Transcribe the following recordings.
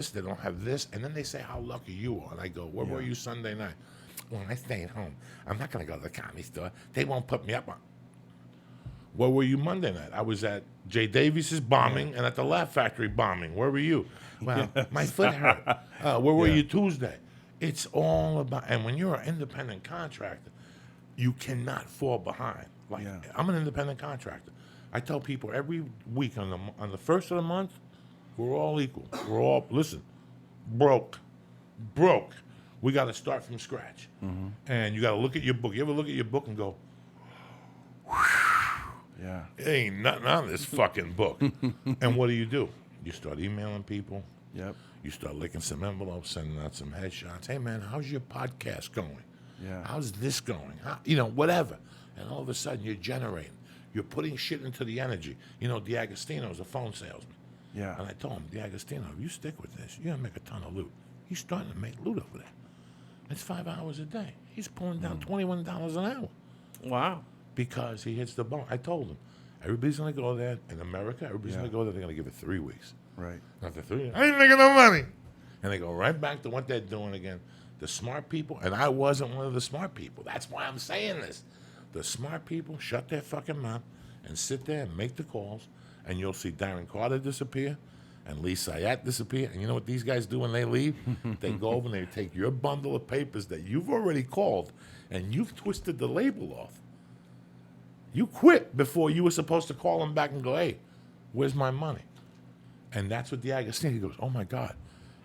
this, they don't have this, and then they say how lucky you are. And I go, where were you Sunday night? Well, I stayed home. I'm not going to go to the comedy store. They won't put me up on. Where were you Monday night? I was at Jay Davies's bombing and at the Laugh Factory bombing. Where were you? Well, my foot hurt. Where were you Tuesday? It's all about, and when you're an independent contractor, you cannot fall behind. Like I'm an independent contractor. I tell people every week on the first of the month, we're all equal. We're all, listen, broke. We got to start from scratch. And you got to look at your book. You ever look at your book and go, yeah, there ain't nothing on this fucking book. And what do? You start emailing people. Yep. You start licking some envelopes, sending out some headshots. Hey, man, how's your podcast going? Yeah. How's this going? Whatever. And all of a sudden, you're generating. You're putting shit into the energy. D'Agostino's a phone salesman. Yeah. And I told him, D'Agostino, if you stick with this, you're going to make a ton of loot. He's starting to make loot over there. It's 5 hours a day. He's pulling down $21 an hour. Wow. Because he hits the bone. I told him, everybody's going to go there. In America, everybody's going to go there. They're going to give it 3 weeks. Right. Not the 3 weeks. I ain't making no money. And they go right back to what they're doing again. The smart people, and I wasn't one of the smart people. That's why I'm saying this. The smart people shut their fucking mouth and sit there and make the calls, and you'll see Darren Carter disappear and Lee Syatt disappear. And you know what these guys do when they leave? They go over and they take your bundle of papers that you've already called, and you've twisted the label off. You quit before you were supposed to call them back and go, hey, where's my money? And that's what D'Agostino, he goes, oh, my God.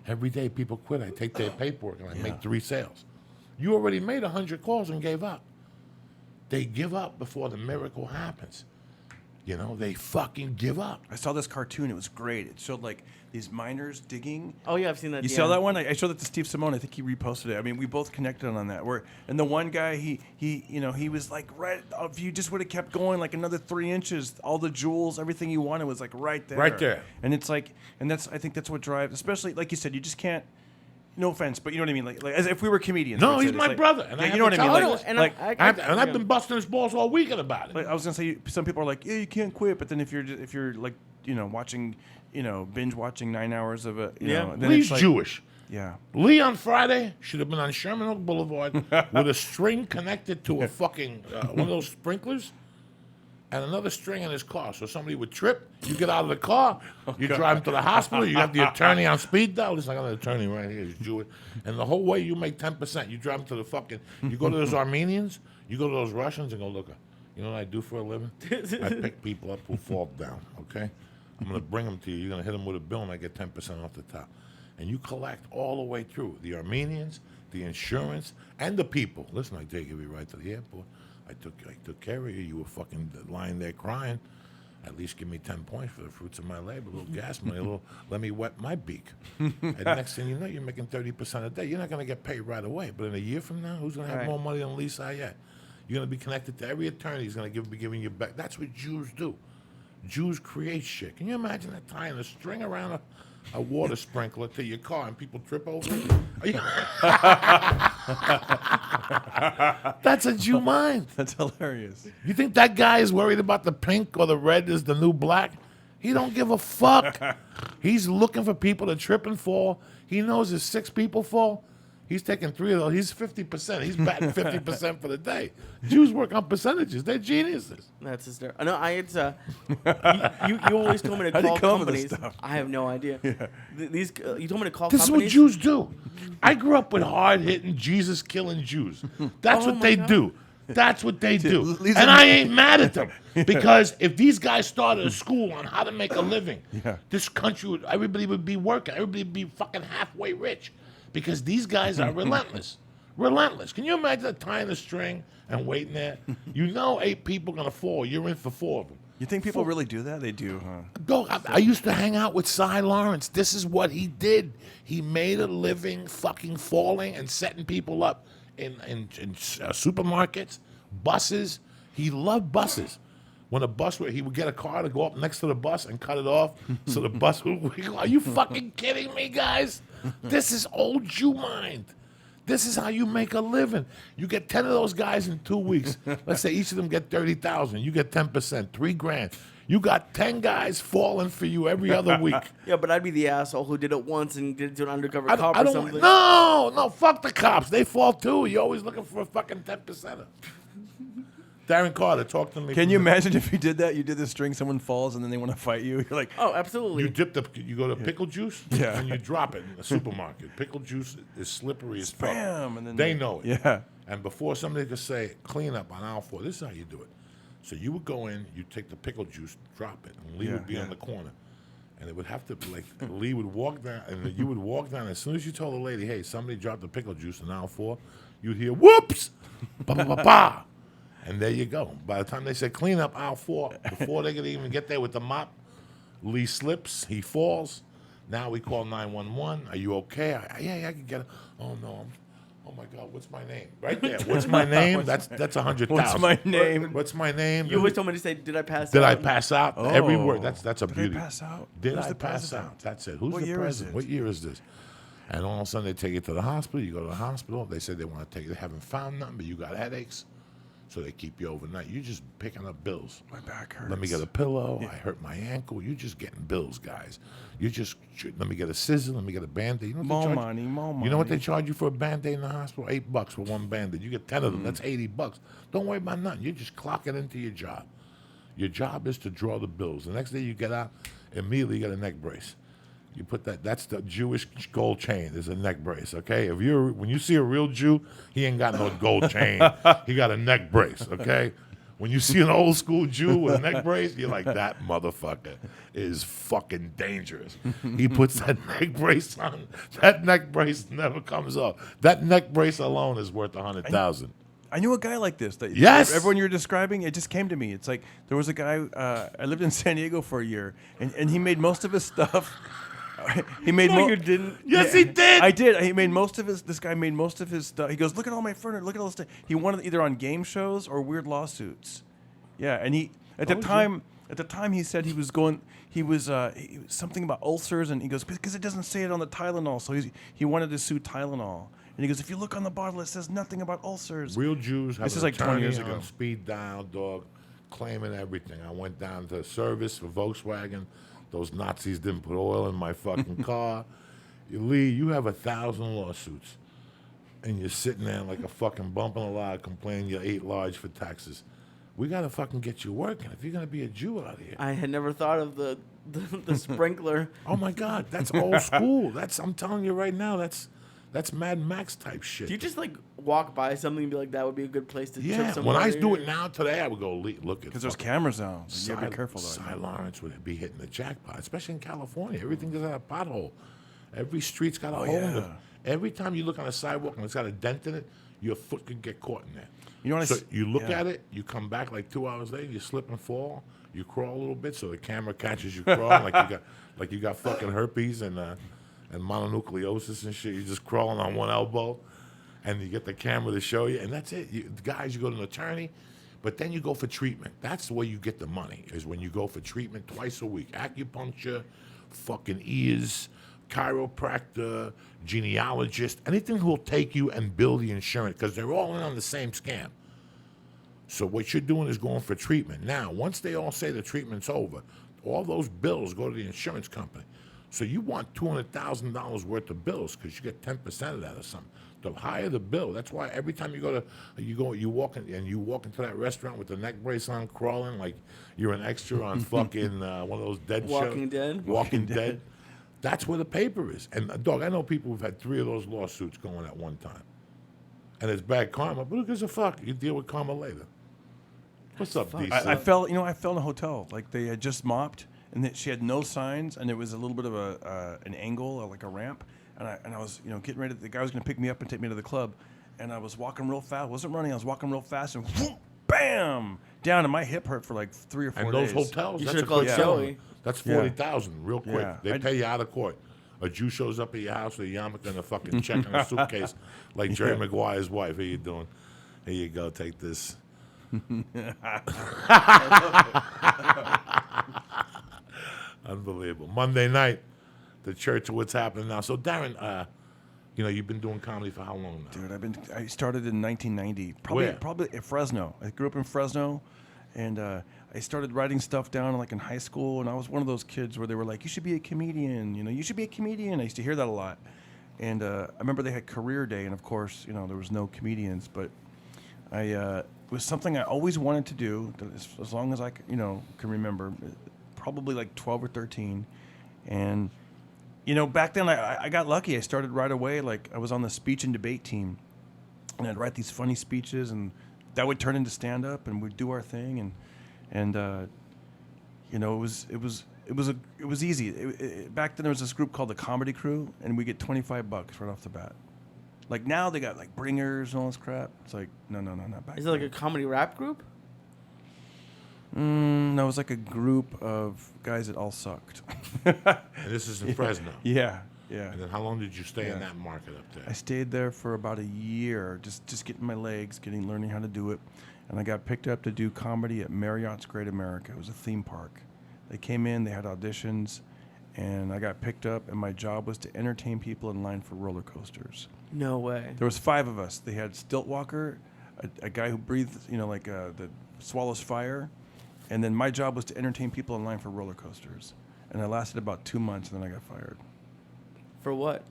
Every day people quit. I take their paperwork and I make 3 sales. You already made 100 calls and gave up. They give up before the miracle happens. They fucking give up. I saw this cartoon. It was great. It showed like these miners digging. Oh yeah, I've seen that. You saw that one? I showed it to Steve Simone. I think he reposted it. I mean, we both connected on that. And the one guy, he was like, right. If you just would have kept going like another 3 inches, all the jewels, everything you wanted was like right there. Right there. And it's like, I think that's what drives, especially like you said, you just can't. No offense, but you know what I mean. Like as if we were comedians. No, like he's my brother, and you know what I mean. I've been busting his balls all weekend about it. Like I was gonna say, some people are like, yeah, you can't quit, but then if you're like, watching, binge watching 9 hours of it, then Lee's it's like, Jewish. Yeah. Lee on Friday should have been on Sherman Oak Boulevard with a string connected to a fucking one of those sprinklers, and another string in his car. So somebody would trip, you get out of the car, you drive him to the hospital, you have the attorney on speed dial. Listen, I got an attorney right here, he's Jewish. And the whole way you make 10%. You drive him to the fucking, you go to those Armenians, you go to those Russians and go, look, you know what I do for a living? I pick people up who fall down, okay? I'm going to bring them to you. You're going to hit them with a bill and I get 10% off the top. And you collect all the way through. The Armenians, the insurance, and the people. Listen, I take you right to the airport. I took care of you. You were fucking lying there crying. At least give me 10 points for the fruits of my labor. A little gas money, let me wet my beak. And next thing you know, you're making 30% a day. You're not going to get paid right away. But in a year from now, who's going to have more money than Lee Syatt? You're going to be connected to every attorney. He's going to be giving you back. That's what Jews do. Jews create shit. Can you imagine that tying a string around a water sprinkler to your car and people trip over it? That's a Jew mind. That's hilarious. You think that guy is worried about the pink or the red is the new black? He don't give a fuck. He's looking for people to trip and fall. He knows if 6 people fall, he's taking 3 of those. He's 50%. He's batting 50% for the day. Jews work on percentages. They're geniuses. That's hysterical. No, you always told me to call companies. I have no idea. Yeah. You told me to call companies. This is what Jews do. I grew up with hard-hitting, Jesus-killing Jews. That's what they do. That's what they do. And I ain't mad at them. Because if these guys started a school on how to make a living, this country, everybody would be working. Everybody would be fucking halfway rich. Because these guys are relentless. Relentless. Can you imagine tying a string and waiting there? You know 8 people are going to fall. You're in for 4 of them. You think people really do that? They do, huh? Go. I used to hang out with Cy Lawrence. This is what he did. He made a living fucking falling and setting people up in supermarkets, buses. He loved buses. When a bus, he would get a car to go up next to the bus and cut it off so the bus would wiggle. Are you fucking kidding me, guys? This is old Jew mind. This is how you make a living. You get 10 of those guys in 2 weeks. Let's say each of them get 30,000. You get 10%, $3,000. You got 10 guys falling for you every other week. Yeah, but I'd be the asshole who did it once and did it to an undercover I cop or don't. something. No, fuck the cops. They fall too. You're always looking for a fucking 10%er. Darren Carter, talk to me. Can you imagine if you did that? You did the string, someone falls, and then they want to fight you. You're like, Oh, absolutely. You go to pickle juice, Yeah. and you drop it in the supermarket. Pickle juice is slippery as fuck. bam, and then They know it. Yeah. And before somebody could say clean up on aisle 4, this is how you do it. So you would go in, you take the pickle juice, drop it, and Lee Yeah, would be on the corner. And it would have to, like, Lee would walk down, and you would walk down. As soon as you told the lady, hey, somebody dropped the pickle juice in aisle 4, you'd hear, whoops, ba-ba-ba-ba. And there you go. By the time they say clean up aisle 4, before they could even get there with the mop, Lee slips, he falls. Now we call 911. Are you okay? Yeah, I can get it. Oh, no, oh my God, what's my name? Right there. What's my name? That's 100,000. What's my name? What's my name? You always told me to say, did I pass Did out? I pass out? Every word. That's a Did beauty. I pass out? Did Who's I the pass president? out? That's it. Who's What the year is president? it? What year is this? And all of a sudden they take you to the hospital. You go to the hospital. They say they want to take you. They haven't found nothing, but you got headaches. So they keep you overnight. You're just picking up bills. My back hurts. Let me get a pillow. I hurt my ankle. You're just getting bills, guys. You just, let me get a scissor. Let me get a Band-Aid. You know what they More charge? money. You know what they charge you for a Band-Aid in the hospital? $8 for one Band-Aid. You get 10 of them. That's $80. Don't worry about nothing. You just clock it into your job. Your job is to draw the bills. The next day you get out, immediately you get a neck brace. You put that's the Jewish gold chain. There's a neck brace, okay? When you see a real Jew, he ain't got no gold chain. He got a neck brace, okay? When you see an old school Jew with a neck brace, you're like, that motherfucker is fucking dangerous. He puts that neck brace on. That neck brace never comes off. That neck brace alone is worth $100,000. I knew a guy like this. Yes! Everyone you're describing, it just came to me. It's like there was a guy, I lived in San Diego for a year, and he made most of his stuff. He made No, you didn't. Yes, he did. I did. He made most of his. This guy made most of his stuff. He goes, look at all my furniture. Look at all this stuff. He won it either on game shows or weird lawsuits. Yeah, and he at the time he said he was going. He was something about ulcers, and he goes because it doesn't say it on the Tylenol, so he wanted to sue Tylenol. And he goes, if you look on the bottle, it says nothing about ulcers. Real Jews have This an is like 20 years attorney ago. on speed dial, dog, claiming everything. I went down to service for Volkswagen. Those Nazis didn't put oil in my fucking car. Lee, you have 1,000 lawsuits, and you're sitting there like a fucking bump in a log complaining you ate large for taxes. We gotta fucking get you working if you're gonna be a Jew out here. I had never thought of the sprinkler. Oh my God, that's old school. I'm telling you right now, that's Mad Max type shit. Do you just like walk by something and be like, that would be a good place to trip Yeah, somebody? when I do it now today, I would go look at Because there's fucking cameras now. So you gotta be careful though. Cy Lawrence would be hitting the jackpot, especially in California. Everything's got a pothole. Every street's got a hole in it. yeah. Every time you look on a sidewalk and it's got a dent in it, your foot could get caught in there. You know what So I s- you look yeah. at it, you come back like 2 hours later, you slip and fall, you crawl a little bit, so the camera catches you crawling like you got fucking herpes and mononucleosis and shit. You're just crawling on one elbow, and you get the camera to show you, and that's it. Guys, you go to an attorney, but then you go for treatment. That's the way you get the money, is when you go for treatment twice a week. Acupuncture, fucking ears, chiropractor, genealogist, anything who will take you and bill the insurance, because they're all in on the same scam. So what you're doing is going for treatment. Now, once they all say the treatment's over, all those bills go to the insurance company. So you want $200,000 worth of bills because you get 10% of that or something. The higher the bill, that's why every time you walk into that restaurant with the neck brace on, crawling like you're an extra on fucking one of those dead Walking shows. Dead? Walking Dead. That's where the paper is. And dog, I know people who've had 3 of those lawsuits going at one time. And it's bad karma, but who gives a fuck? You deal with karma later. What's up, DC? I fell in a hotel. Like they had just mopped, and she had no signs, and it was a little bit of an angle, or like a ramp. And I was getting ready. The guy was going to pick me up and take me to the club, and I was walking real fast. I wasn't running. I was walking real fast, and whoop, bam, down, and my hip hurt for like 3 or 4 And days. those hotels, You that's a should've called quick Joey. settlement. That's 40,000 real quick. Yeah. They pay you out of court. A Jew shows up at your house with a yarmulke and a fucking check in a suitcase, like Jerry Maguire's wife. How you doing? Here you go. Take this. Unbelievable. Monday night, the church of what's happening now. So Darren, you've been doing comedy for how long now? Dude, I started in 1990. Where? Probably at Fresno. I grew up in Fresno, And I started writing stuff down like in high school, and I was one of those kids where they were like, "You should be a comedian," you should be a comedian. I used to hear that a lot. And I remember they had career day, and of course, there was no comedians, but it was something I always wanted to do as long as I can remember, probably like 12 or 13. And, back then I got lucky. I started right away. Like I was on the speech and debate team, and I'd write these funny speeches, and that would turn into stand up, and we'd do our thing. And it was easy. Back then there was this group called the Comedy Crew, and we get $25 right off the bat. Like now they got like bringers and all this crap. It's like no, not back. Is it like a comedy rap group? No, it was like a group of guys that all sucked. And this is in Fresno. Yeah. And then how long did you stay in that market up there? I stayed there for about a year, just getting my legs, learning how to do it. And I got picked up to do comedy at Marriott's Great America. It was a theme park. They came in, they had auditions, and I got picked up, and my job was to entertain people in line for roller coasters. No way. There was 5 of us. They had Stilt Walker, a guy who breathes, that swallows fire, and then my job was to entertain people in line for roller coasters. And I lasted about 2 months, and then I got fired. For what?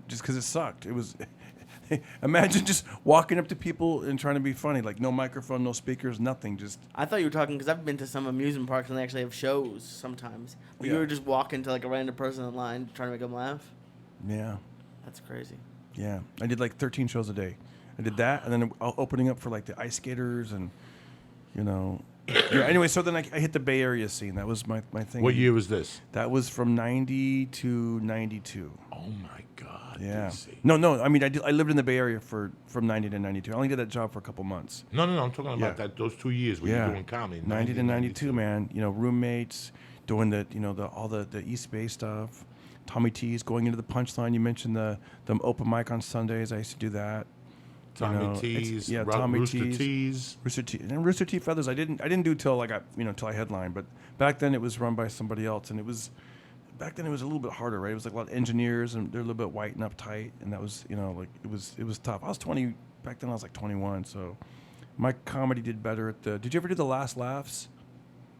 Just because it sucked. It was. Imagine just walking up to people and trying to be funny, like no microphone, no speakers, nothing. Just. I thought you were talking because I've been to some amusement parks and they actually have shows sometimes. But Yeah. you were just walking to like a random person in line trying to make them laugh. Yeah. That's crazy. Yeah. I did like 13 shows a day. I did that, and then opening up for like the ice skaters and, Yeah, anyway, so then I hit the Bay Area scene. That was my thing. What year was this? That was from 90 to 92. Oh my God. Yeah. DC. No. I mean, I lived in the Bay Area from 90 to 92. I only did that job for a couple months. No. I'm talking about Yeah. those 2 years where you were doing comedy. 90 to 92, man. Roommates, doing all the East Bay stuff. Tommy T's, going into the Punchline. You mentioned the open mic on Sundays. I used to do that. Tommy T's, Tommy Rooster T's. Rooster T and Rooster T Feathers. I didn't do till I got till I headlined. But back then it was run by somebody else, and back then it was a little bit harder, right? It was like a lot of engineers, and they're a little bit white and uptight, and that was it was tough. I was 20 back then. I was like 21, so my comedy did better at the. Did you ever do the Last Laughs?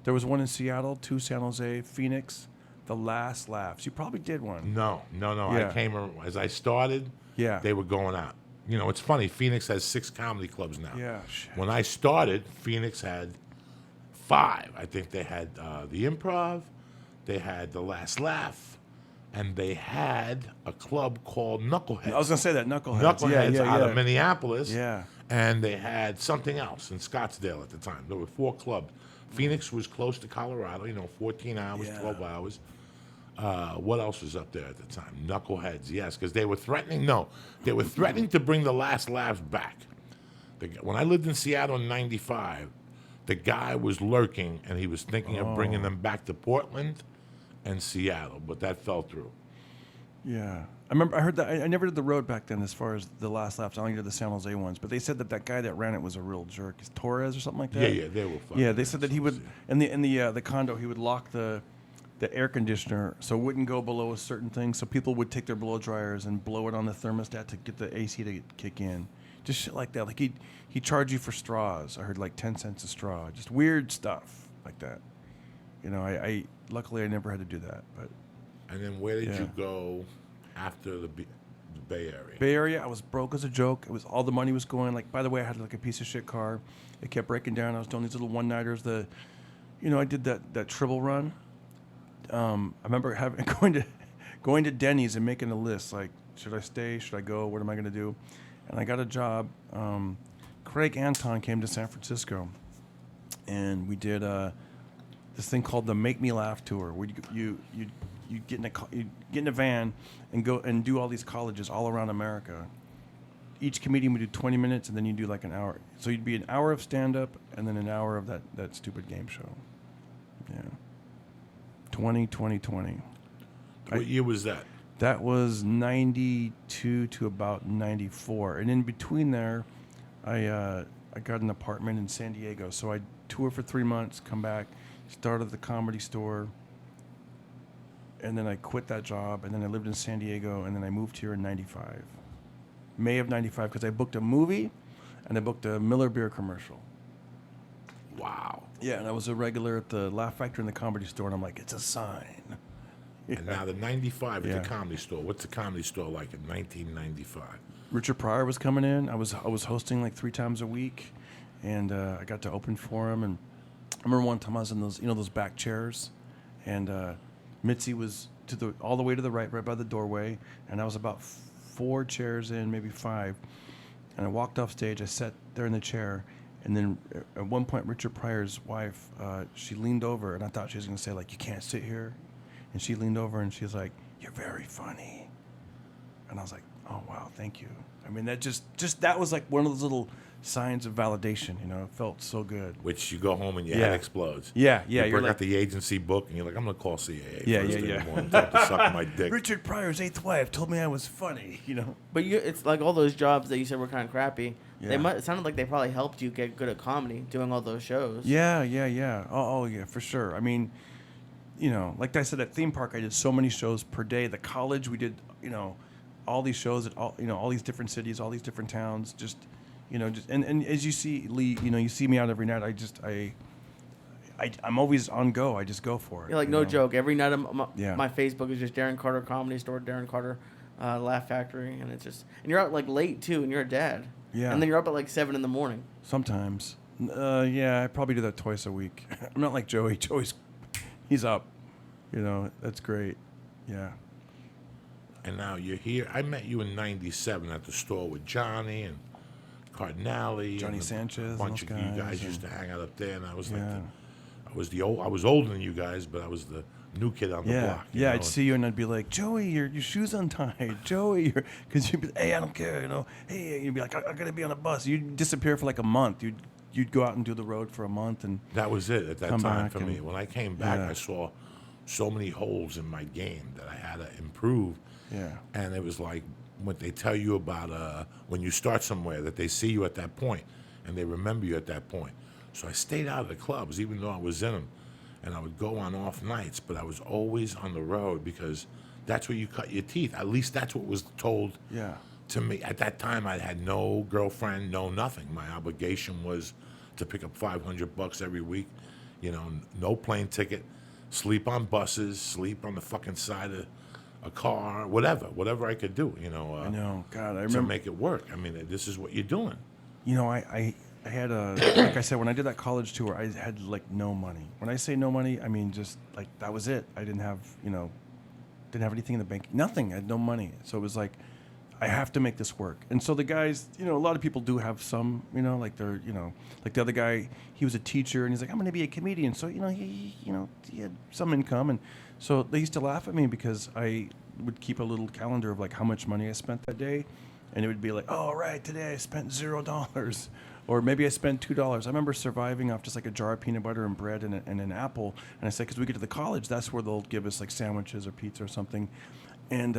There was one in Seattle, 2 San Jose, Phoenix. The Last Laughs. You probably did one. No. Yeah. I came as I started. Yeah. They were going out. It's funny. Phoenix has 6 comedy clubs now. Yeah. Shit. When I started, Phoenix had 5. I think they had the Improv, they had the Last Laugh, and they had a club called Knuckleheads. I was gonna say that Knuckleheads. Knuckleheads out yeah. of Minneapolis. Yeah. And they had something else in Scottsdale at the time. There were 4 clubs. Phoenix was close to Colorado. 14 hours, Yeah. 12 hours. What else was up there at the time? Knuckleheads, yes, because they were threatening. No, they were threatening to bring the Last Laughs back. When I lived in Seattle in '95, the guy was lurking, and he was thinking of bringing them back to Portland and Seattle, but that fell through. Yeah. I heard that. I never did the road back then as far as the Last Laughs. I only did the San Jose ones. But they said that guy that ran it was a real jerk. Is Torres or something like that? Yeah, they were fucking Yeah, they said that he would, assholes, in the condo, he would lock the air conditioner so it wouldn't go below a certain thing. So people would take their blow dryers and blow it on the thermostat to get the AC to kick in. Just shit like that. Like he'd charge you for straws. I heard like 10 cents a straw. Just weird stuff like that. I luckily I never had to do that. But And then where did Yeah. you go after the Bay Area? Bay Area, I was broke as a joke. It was all the money was going. Like, by the way, I had like a piece of shit car. It kept breaking down. I was doing these little one-nighters. I did that Tribble run. I remember going to Denny's and making a list. Like, should I stay? Should I go? What am I going to do? And I got a job. Craig Anton came to San Francisco, and we did this thing called the Make Me Laugh tour, where you get in a van and go and do all these colleges all around America. Each comedian would do 20 minutes, and then you do like an hour. So you'd be an hour of stand-up, and then an hour of that stupid game show. Yeah. 2020. What year was that? That was 92 to about 94. And in between there, I got an apartment in San Diego. So I toured for 3 months, come back, started the Comedy Store, and then I quit that job, and then I lived in San Diego, and then I moved here in 95. May of 95, because I booked a movie, and I booked a Miller Beer commercial. Wow. Yeah, and I was a regular at the Laugh Factory in the Comedy Store, and I'm like, it's a sign. And now the 95 at Yeah. the Comedy Store. What's the Comedy Store like in 1995? Richard Pryor was coming in. I was hosting like 3 times a week, and I got to open for him. And I remember one time I was in those back chairs, and Mitzi was all the way to the right by the doorway, and I was about 4 chairs in, maybe 5. And I walked off stage. I sat there in the chair, and then at one point, Richard Pryor's wife, she leaned over, and I thought she was going to say like, "You can't sit here," and she leaned over and she was like, "You're very funny," and I was like, "Oh wow, thank you." I mean, that just that was like one of those little signs of validation. It felt so good. Which you go home and your Yeah. head explodes. Yeah. You You're bring like, out the agency book and you're like, I'm gonna call CAA. Yeah, first yeah, thing in yeah. the morning, tell them to suck my dick. Richard Pryor's 8th wife told me I was funny. But it's like all those jobs that you said were kind of crappy. Yeah. It sounded like they probably helped you get good at comedy doing all those shows. Yeah. Oh, yeah, for sure. I mean, like I said, at theme park, I did so many shows per day. The college, we did, all these shows at all these different cities, all these different towns. Just, and as you see, Lee, you see me out every night. I'm always on go. I just go for it. You're like, no joke. Every night Yeah. my Facebook is just Darren Carter Comedy Store, Darren Carter Laugh Factory, and and you're out like late too, and you're a dad. Yeah. And then you're up at like 7 in the morning. Sometimes. Yeah, I probably do that twice a week. I'm not like Joey. He's up. That's great. Yeah. And now you're here. I met you in '97 at the store with Johnny and Cardinale. Johnny and Sanchez A and bunch those of you guys guys and- used to hang out up there, and I was Yeah. I was older than you guys, but I was the new kid on the Yeah, block. yeah. I'd see you and I'd be like, Joey, your shoes untied. Joey, because you'd be, hey, I don't care, Hey, you'd be like, I gotta be on a bus. You'd disappear for like a month. You'd go out and do the road for a month, and That was it at that Come time back for me. and- When I came back, Yeah. I saw so many holes in my game that I had to improve. yeah, And it was like what they tell you about when you start somewhere, that they see you at that point and they remember you at that point. So I stayed out of the clubs, even though I was in them. And I would go on off nights, but I was always on the road because that's where you cut your teeth. At least that's what was told yeah, to me. At that time, I had no girlfriend, no nothing. My obligation was to pick up $500 every week, no plane ticket, sleep on buses, sleep on the fucking side of a car, whatever I could do, I know. God, I to remember. make it work. I mean, this is what you're doing. I had like I said, when I did that college tour, I had like no money. When I say no money, I mean just like that was it. I didn't have anything in the bank, nothing. I had no money. So it was like, I have to make this work. And so the guys, a lot of people do have some, like they're, like the other guy, he was a teacher and he's like, I'm going to be a comedian. So, he had some income. And so they used to laugh at me because I would keep a little calendar of like how much money I spent that day. And it would be like, oh, right, today I spent $0. Or maybe I spent $2. I remember surviving off just like a jar of peanut butter and bread and an apple. And I said, because we get to the college, that's where they'll give us like sandwiches or pizza or something. And,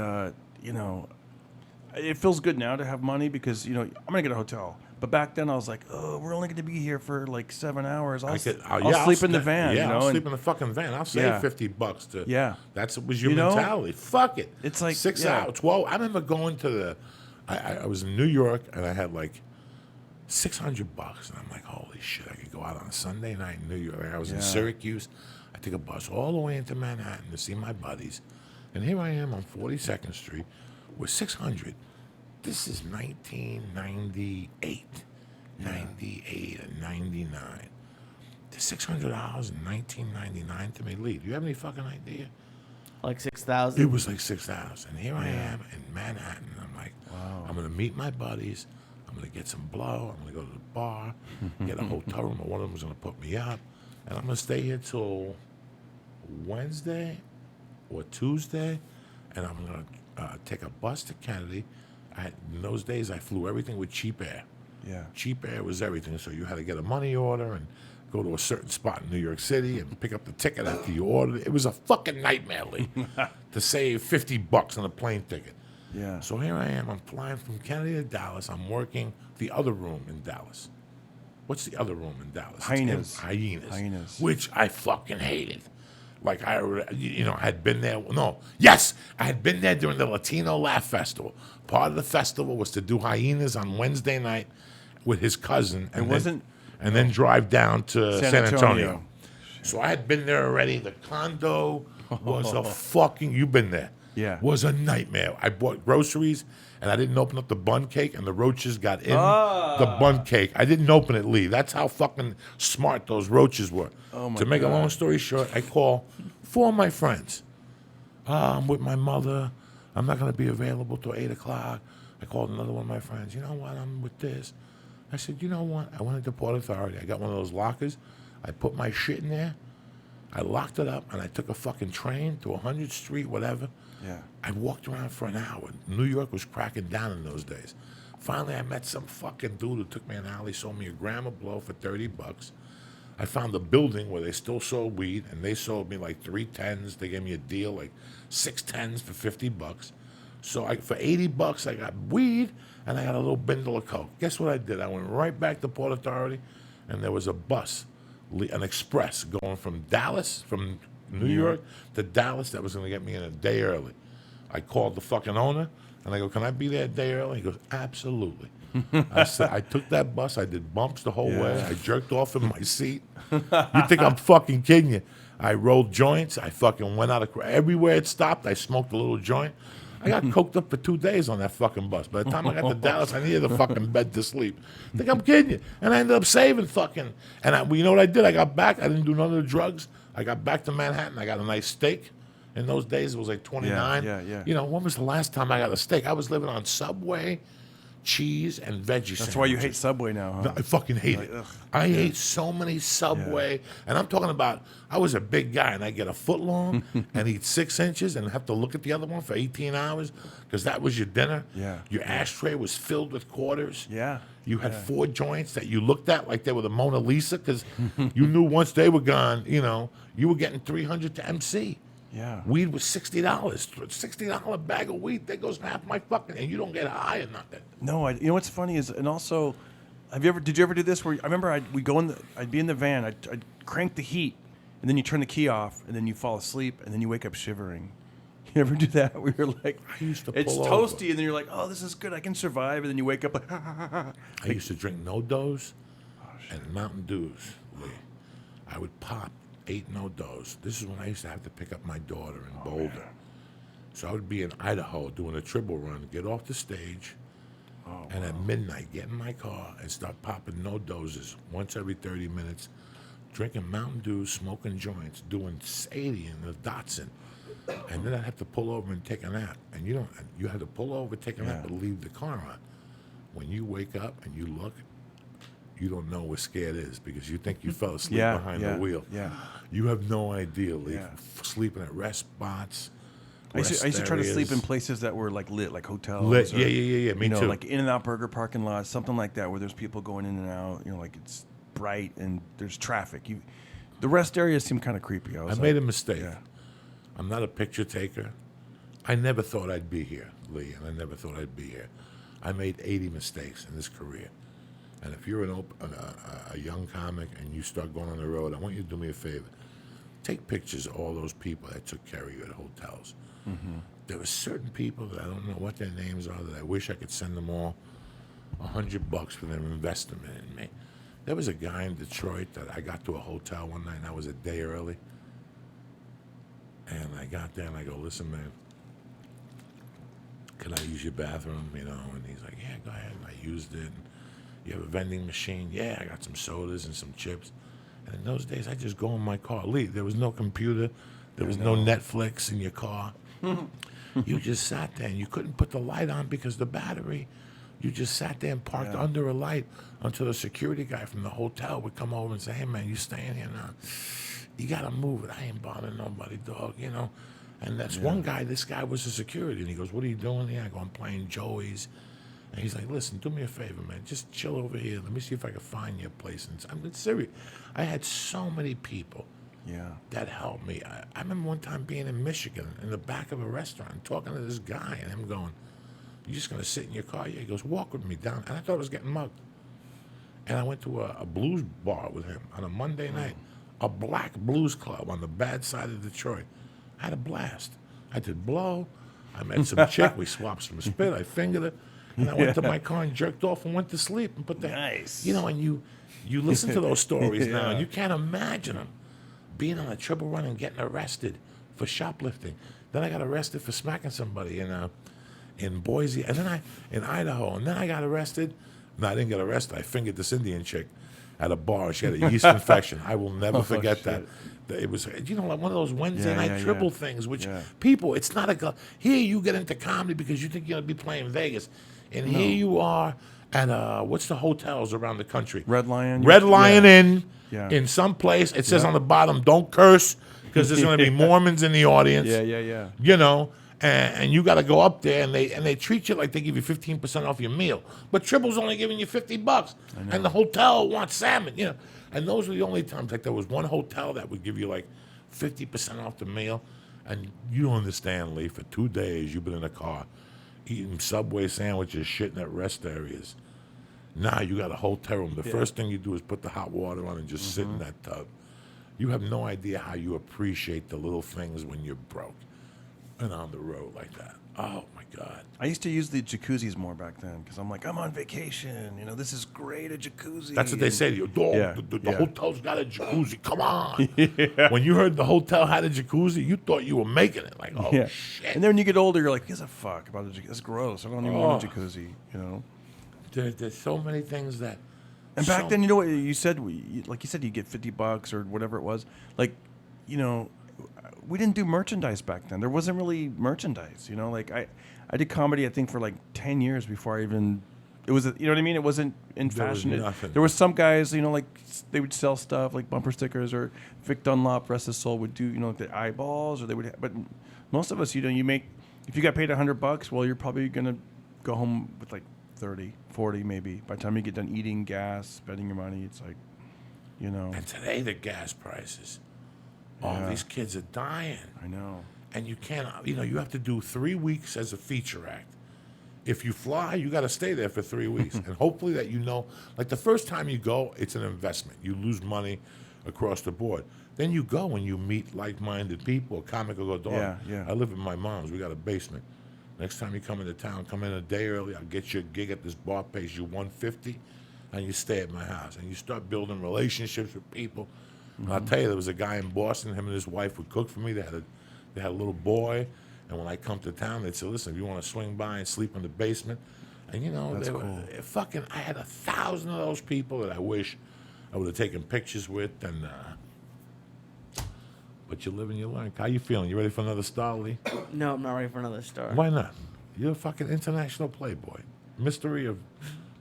it feels good now to have money because, I'm going to get a hotel. But back then I was like, oh, we're only going to be here for like 7 hours. I'll sleep in the van. Yeah, I'll and sleep in the fucking van. I'll save Yeah. $50 to. Yeah. That was your mentality. Fuck it. It's like, 6 yeah. hours, 12. I remember going to I was in New York and I had like $600, and I'm like, holy shit! I could go out on a Sunday night in New York. I was in Yeah. Syracuse. I took a bus all the way into Manhattan to see my buddies, and here I am on 42nd Street with $600. This is 1998, 98 and 99. The $600 in 1999 to me, Lee. Do you have any fucking idea? Like 6,000. It was like 6,000. And here I am in Manhattan. I'm like, I'm going to meet my buddies. I'm going to get some blow. I'm going to go to the bar, get a hotel room, or one of them is going to put me up. And I'm going to stay here till Wednesday or Tuesday. And I'm going to take a bus to Kennedy. In those days, I flew everything with cheap air. Yeah. Cheap air was everything. So you had to get a money order and go to a certain spot in New York City and pick up the ticket after you ordered it. It was a fucking nightmare, Lee, to save $50 on a plane ticket. Yeah. So here I am. I'm flying from Kennedy to Dallas. I'm working the other room in Dallas. What's the other room in Dallas? Hyenas. Hyenas. Which I fucking hated. Like I had been there. No, yes, I had been there during the Latino Laugh Festival. Part of the festival was to do Hyenas on Wednesday night with his cousin. And and then drive down to San San Antonio. Antonio. So I had been there already. The condo was a fucking, you've been there. Yeah. Was a nightmare. I bought groceries, and I didn't open up the bun cake, and the roaches got in the bun cake. I didn't open it, Lee. That's how fucking smart those roaches were. Oh, my To make a God. long story short, I call 4 of my friends. I'm with my mother. I'm not going to be available till 8 o'clock. I called another one of my friends. You know what? I'm with this. I said, you know what? I went into Port Authority. I got one of those lockers. I put my shit in there. I locked it up, and I took a fucking train to 100th Street, whatever. Yeah. I walked around for an hour. New York was cracking down in those days. Finally, I met some fucking dude who took me an alley, sold me a gram of blow for $30. I found a building where they still sold weed, and they sold me like 3 10s. They gave me a deal, like 6 10s for $50. So for $80, I got weed, and I got a little bindle of coke. Guess what I did? I went right back to Port Authority, and there was a bus, an express, going from Dallas, from New York to Dallas that was going to get me in a day early. I called the fucking owner, and I go, can I be there a day early? He goes, absolutely. I said, I took that bus. I did bumps the whole way. I jerked off in my seat. You think I'm fucking kidding you? I rolled joints. I fucking went out of everywhere it stopped. I smoked a little joint. I got coked up for 2 days on that fucking bus. By the time I got to Dallas, I needed a fucking bed to sleep. Think I'm kidding you? And I ended up saving fucking. And you know what I did? I got back. I didn't do none of the drugs. I got back to Manhattan. I got a nice steak. In those days, it was like 29. Yeah. You know, when was the last time I got a steak? I was living on Subway, cheese, and veggie That's why you hate sandwiches. Subway now, huh? No, I fucking hate it. ugh. I ate so many Subway, and I'm talking about, I was a big guy, and I get a foot long and eat 6 inches and have to look at the other one for 18 hours because that was your dinner. Yeah. Your ashtray was filled with quarters. Yeah. You had 4 joints that you looked at like they were the Mona Lisa because you knew once they were gone, you know, you were getting 300 to MC. Yeah. Weed was $60. $60 bag of weed. There goes half my fucking, and you don't get high or nothing. No, you know what's funny is, and also, did you ever do this where I remember I'd be in the van, I'd crank the heat, and then you turn the key off, and then you fall asleep, and then you wake up shivering. You ever do that? We were like, I used to it's pull toasty, over. and then you're like, oh, this is good, I can survive, and then you wake up like, I used to drink No-Dos and Mountain Dews, Lee. I would pop 8 No-Dos. This is when I used to have to pick up my daughter in Boulder. So I would be in Idaho doing a triple run, get off the stage, and at midnight get in my car and start popping No-Doses once every 30 minutes, drinking Mountain Dew, smoking joints, doing 80 in the Datsun. And then I'd have to pull over and take a nap. And you had to pull over, take a nap, and leave the car on. When you wake up and you look, you don't know what scared is because you think you fell asleep behind the wheel. Yeah. You have no idea, Lee. Yeah. Sleeping at rest spots. I used to try to sleep in areas. places that were like lit, like hotels. Lit. Or, Yeah. Me you know, too. like In-N-Out Burger parking lots, something like that, where there's people going in and out. You know, like it's bright and there's traffic. The rest areas seem kind of creepy. I made a mistake. Yeah. I'm not a picture taker. I never thought I'd be here, Lee, and I never thought I'd be here. I made 80 mistakes in this career. And if you're a young comic and you start going on the road, I want you to do me a favor. Take pictures of all those people that took care of you at hotels. Mm-hmm. There were certain people that I don't know what their names are that I wish I could send them all $100 for their investment in me. There was a guy in Detroit that I got to a hotel one night and I was a day early. And I got there and I go, listen, man, can I use your bathroom? You know, and he's like, yeah, go ahead. And I used it. And you have a vending machine? Yeah, I got some sodas and some chips. And in those days, I just go in my car. Lee, there was no computer. There was no Netflix in your car. You just sat there and you couldn't put the light on because the battery. You just sat there and parked under a light until the security guy from the hotel would come over and say, hey, man, you staying here now? You got to move it. I ain't bothering nobody, dog, you know. And that's one guy, this guy was a security. And he goes, what are you doing here? I go, I'm playing Joey's. And he's like, listen, do me a favor, man. Just chill over here. Let me see if I can find you a place. And I'm serious. I had so many people that helped me. I remember one time being in Michigan in the back of a restaurant talking to this guy and him going, you just going to sit in your car? Yeah. He goes, walk with me down. And I thought I was getting mugged. And I went to a blues bar with him on a Monday night, a black blues club on the bad side of Detroit. I had a blast. I did blow. I met some chick. We swapped some spit. I fingered her. And I went to my car and jerked off and went to sleep and put the Nice. You know, and you listen to those stories now, and Yeah. you can't imagine them being on a triple run and getting arrested for shoplifting. Then I got arrested for smacking somebody in Boise, and then in Idaho, and then I got arrested. No, I didn't get arrested. I fingered this Indian chick at a bar. She had a yeast infection. I will never forget that. It was, like one of those Wednesday night triple things, which people, it's not here you get into comedy because you think you're going to be playing Vegas. And here you are at, what's the hotels around the country? Red Lion. Red Lion Inn Yeah. in some place. It says on the bottom, don't curse because there's going to be Mormons in the audience. Yeah. You know, and you got to go up there, and they treat you like they give you 15% off your meal. But Triple's only giving you $50, and the hotel wants salmon. You know, and those were the only times. Like there was one hotel that would give you like 50% off the meal, and you don't understand, Lee. For 2 days, you've been in a car eating Subway sandwiches, shitting at rest areas. Now you got a hotel room. The first thing you do is put the hot water on and just sit in that tub. You have no idea how you appreciate the little things when you're broke and on the road like that. Oh, my God. I used to use the jacuzzis more back then because I'm like, I'm on vacation. You know, this is great, a jacuzzi. That's what they say to you. Dog, Yeah, the hotel's got a jacuzzi. Come on. When you heard the hotel had a jacuzzi, you thought you were making it. Like, oh, shit. And then when you get older, you're like, gives a fuck about a jacuzzi. That's gross. I don't even want a jacuzzi, you know? There's so many things that... And back then, you know what you said? Like you said, you get $50 or whatever it was. Like, you know, we didn't do merchandise back then. There wasn't really merchandise, you know? Like, I did comedy, I think, for like 10 years before I even... It was, you know what I mean? It wasn't in fashion. There was some guys, you know, like, they would sell stuff, like bumper stickers, or Vic Dunlop, rest his soul, would do, you know, like the eyeballs, or they would... But most of us, you know, you make... If you got paid $100, well, you're probably going to go home with like 30, 40 maybe. By the time you get done eating, gas, spending your money, it's like, you know. And today, the gas prices. Oh, these kids are dying. I know. And you can't, you know, you have to do 3 weeks as a feature act. If you fly, you got to stay there for 3 weeks. And hopefully that you know, like the first time you go, it's an investment. You lose money across the board. Then you go and you meet like-minded people. A comic will go, dog, Yeah. I live at my mom's. We got a basement. Next time you come into town, come in a day early. I'll get you a gig at this bar, pays you $150, and you stay at my house. And you start building relationships with people. And I'll tell you, there was a guy in Boston. Him and his wife would cook for me. They had a little boy. And when I come to town, they'd say, listen, if you want to swing by and sleep in the basement. And, you know, That's they were cool. I had 1,000 of those people that I wish I would have taken pictures with. And but you live and you learn. How you feeling? You ready for another star, Lee? No, I'm not ready for another star. Why not? You're a fucking international playboy. Mystery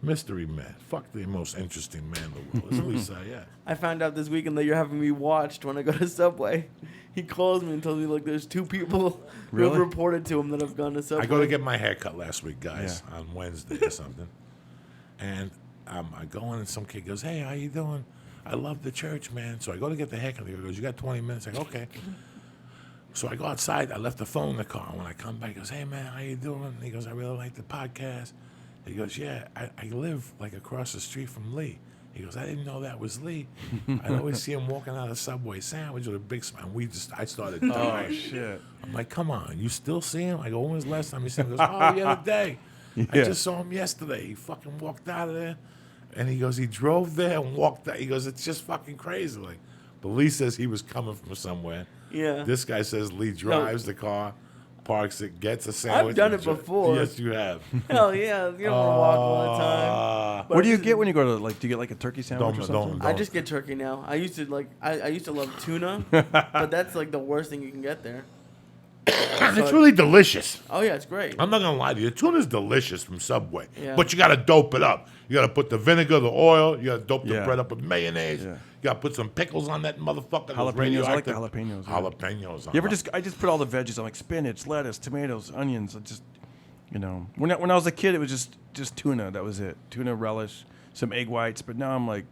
men. Fuck the most interesting man in the world. It's Lee Syatt. I found out this weekend that you're having me watched when I go to Subway. He calls me and tells me, look, there's 2 people who have Really? reported to him that have gone to Subway. I go to get my hair cut last week, guys, on Wednesday or something. And I go in and some kid goes, hey, how you doing? I love the church, man. So I go to get the haircut. He goes, you got 20 minutes? I go, okay. So I go outside. I left the phone in the car. When I come back, he goes, hey, man, how you doing? He goes, I really like the podcast. He goes, yeah, I live like across the street from Lee. He goes, I didn't know that was Lee. I'd always see him walking out of Subway sandwich with a big smile. I started dying. Oh, shit. I'm like, come on, you still see him? I go, when was the last time you saw him? He goes, oh, the other day. I just saw him yesterday. He fucking walked out of there. And he goes, he drove there and walked out. He goes, it's just fucking crazy. Like, but Lee says he was coming from somewhere. Yeah. This guy says Lee drives the car, parks it, gets a sandwich. I've done and it before. Yes, you have. Hell yeah. You don't want to walk all the time. But What do you get when you go to, like, do you get like a turkey sandwich or Don't- something? I just get turkey now. I used to love tuna, but that's like the worst thing you can get there. It's really delicious. Oh yeah, it's great. I'm not gonna lie to you. Tuna's delicious from Subway, Yeah. but you gotta dope it up. You gotta put the vinegar, the oil. You gotta dope the Yeah. bread up with mayonnaise. Yeah. You gotta put some pickles on that motherfucker. those Jalapenos. I like the radioactive- jalapenos. Yeah. Jalapenos. You ever I just put all the veggies on, like spinach, lettuce, tomatoes, onions. I just, you know, when I was a kid, it was just tuna. That was it. Tuna relish, some egg whites. But now I'm like,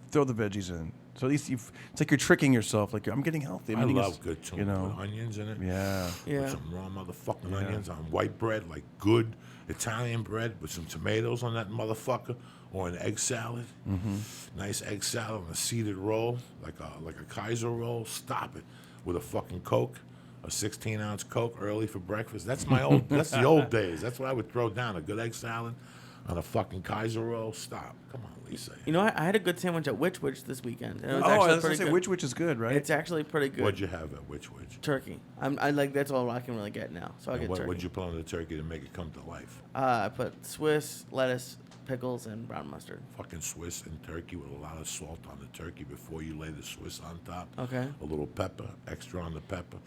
throw the veggies in. So at least it's like you're tricking yourself. Like, I'm getting healthy. I love good tuna. You know. Put onions in it. Yeah. Yeah. Put some raw motherfucking onions on white bread, like good Italian bread with some tomatoes on that motherfucker, or an egg salad. Mm-hmm. Nice egg salad on a seeded roll, like a Kaiser roll. Stop it with a fucking Coke. a 16-ounce Coke early for breakfast. That's the old days. That's what I would throw down, a good egg salad on a fucking Kaiser roll. Stop. Come on, Lisa. You know, I had a good sandwich at Witch this weekend. It was Oh, I actually was going pretty to say, good. which is good, right? It's actually pretty good. What'd you have at which? Turkey. I like that's all I can really get now. So I get turkey. What'd you put on the turkey to make it come to life? I put Swiss, lettuce, pickles, and brown mustard. Fucking Swiss and turkey with a lot of salt on the turkey before you lay the Swiss on top. Okay. A little pepper, extra on the pepper.